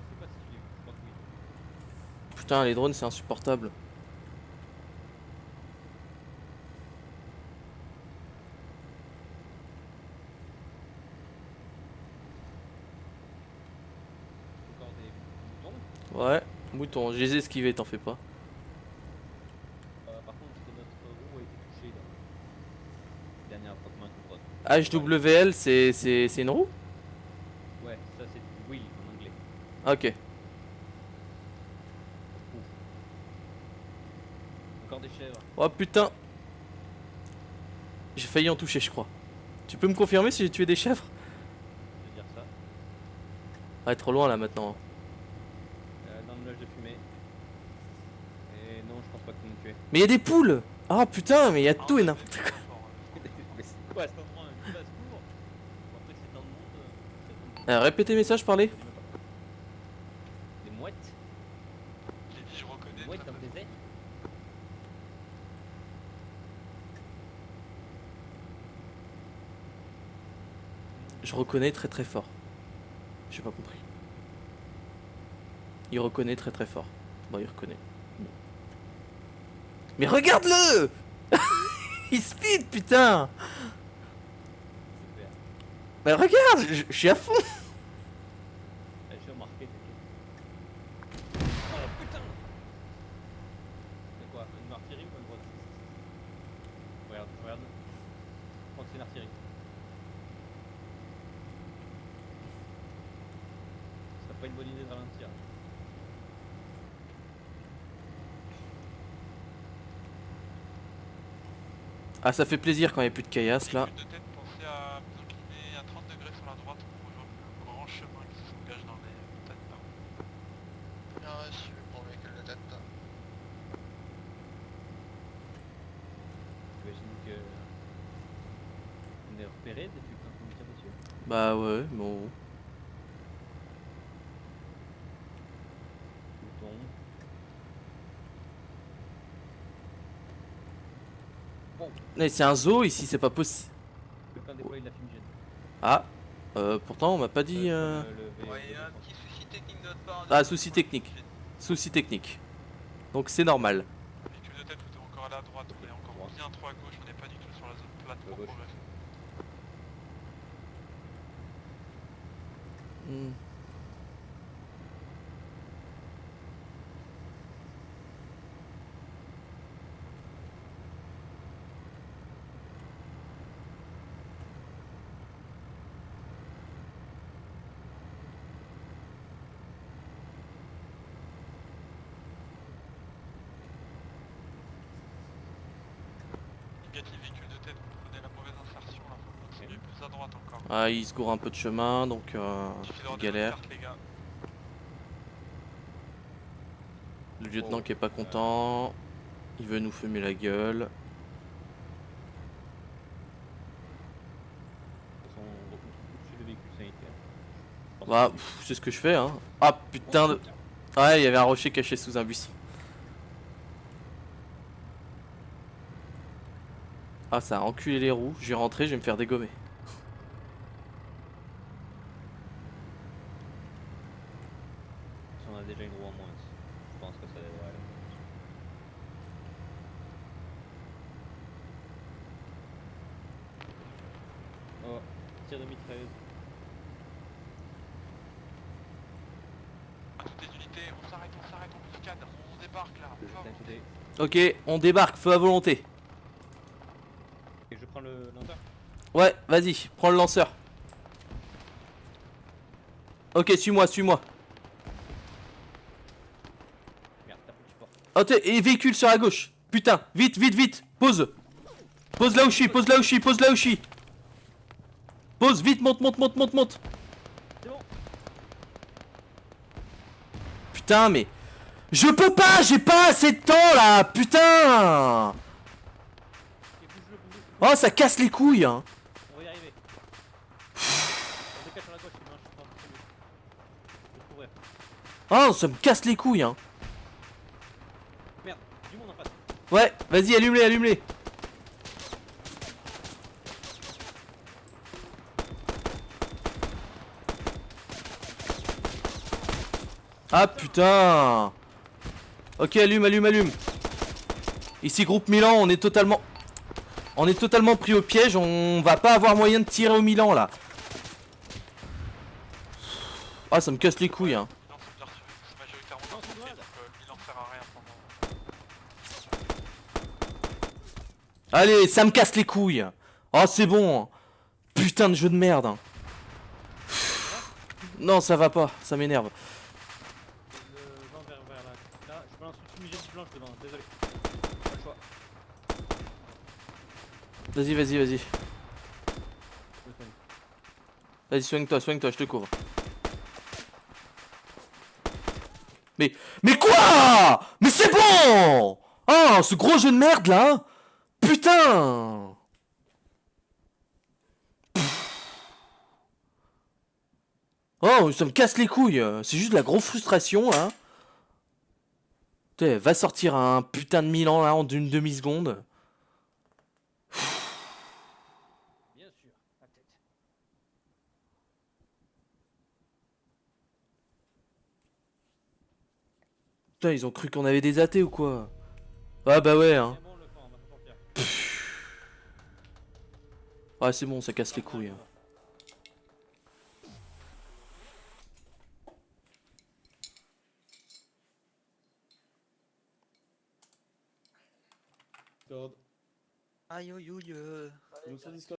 Je sais pas si tu l'as vu, je crois que oui. Putain, les drones c'est insupportable. Encore des boutons. Ouais, mouton, je les ai esquivés, t'en fais pas. Par contre, notre roue a été touchée dans le dernier affrontement avec le drone. HWL, c'est une roue? Ouais, ça c'est du wheel en anglais. Ok. Encore des chèvres. Oh putain. J'ai failli en toucher, je crois. Tu peux me confirmer si j'ai tué des chèvres? Je veux dire ça. Ouais, trop loin là maintenant. Dans le nuage de fumée. Et non, je pense pas que tu m'aies tué. Mais il y a des poules! Ah putain, mais il y a tout et n'importe quoi. Mais c'est quoi cet endroit? Un basse-cour? Bon, après, c'est dans le monde. Répétez message, parlez. Des mouettes? J'ai dit je reconnais. Des mouettes dans le désert? Je reconnais très très fort. J'ai pas compris. Il reconnaît très très fort. Bon, il reconnaît. Bon. Mais regarde-le! Il speed, putain! Super. Mais regarde, je suis à fond! J'ai remarqué, t'inquiète. Oh putain! C'est quoi? Une artillerie ou une droite? Regarde, regarde. Je crois que c'est une artillerie. Ce serait pas une bonne idée de ralentir. Ah, ça fait plaisir quand il n'y a plus de caillasse là. De tête, pensez à vous incliner à 30 degrés sur la droite pour rejoindre le grand chemin qui s'engage dans les montagnes là. Bien reçu pour le véhicule de tête. J'imagine que. On est repéré depuis quand on tire dessus. Bah ouais, bon. Bouton. Mais c'est un zoo ici, c'est pas possible. Je peux pas déployer de la fumigène. Ah, pourtant on m'a pas dit. Ouais, il y a un petit souci technique de notre part. Ah, souci technique. Souci technique. Donc c'est normal. Véhicule de tête, vous êtes encore à la droite, on est encore bien trop à gauche, on n'est pas du tout sur la zone plate pour progresser. Hmm. Négatif, véhicule de tête, vous prenez la mauvaise insertion là, faut continuer plus à droite encore. Ah, il se gourre un peu de chemin donc Il suffit d'avoir des galère. inserts, les gars. Le lieutenant qui est pas content. Il veut nous fumer la gueule. De toute façon, on reconstruit tout de suite le véhicule sanitaire. Bah, c'est ce que je fais hein. Ah putain de. Ouais, il y avait un rocher caché sous un buisson. Ah, ça a enculé les roues. Je vais rentrer, je vais me faire dégommer. On a déjà une roue en moins. Je pense que ça devrait aller. Oh, tir de mitrailleuse. À toutes les unités, on s'arrête, on buscade, on débarque là. Je vais t'inquiéter. Ok, on débarque, feu à volonté. Et je prends le lanceur. Ouais, vas-y, prends le lanceur. Ok, suis-moi, suis-moi. Merde, t'as plus de support. Oh, et véhicule sur la gauche. Putain, vite, vite, vite. Pose. Pose là où je suis, pose là où je suis, pose là où je suis. Pose, vite, monte, monte, monte, monte, monte. C'est bon. Putain, mais... Je peux pas, j'ai pas assez de temps là, putain. Et bouge-le, bouge-le. Oh, ça casse les couilles hein. On va y arriver. On décale sur la gauche, sinon je prends le Je peux courir. Oh, ça me casse les couilles, hein. Merde, du monde en face. Ouais, vas-y, allume-les, allume-les. Ah putain. Ok, allume, allume, allume. Ici, groupe Milan, on est totalement pris au piège. On va pas avoir moyen de tirer au Milan, là. Ah, ça me casse les couilles, hein. Non, c'est bien reçu. C'est majoritairement Non, c'est concentré, dommage. donc le bilan sert à rien pendant... Allez, ça me casse les couilles. Oh, c'est bon. Putain de jeu de merde, hein. Non, ça va pas, ça m'énerve. Vent vers là. Là, je balance tout de suite du blanc, je te balance, désolé. Pas le choix. Vas-y, vas-y, vas-y. Je me soigne. Vas-y, soigne-toi, je te couvre. Mais quoi? Mais c'est bon! Oh, ce gros jeu de merde là! Putain! Oh, ça me casse les couilles. C'est juste de la grosse frustration là. Putain, va sortir un putain de Milan là en une demi-seconde. Bien sûr, la tête. Putain, ils ont cru qu'on avait des athées ou quoi? Ah bah ouais, hein. C'est bon, on le fait, on va pas sortir. Ah, c'est bon, ça casse les couilles. Hein. Discord. Aïe, aïe, aïe. Nous sur Discord.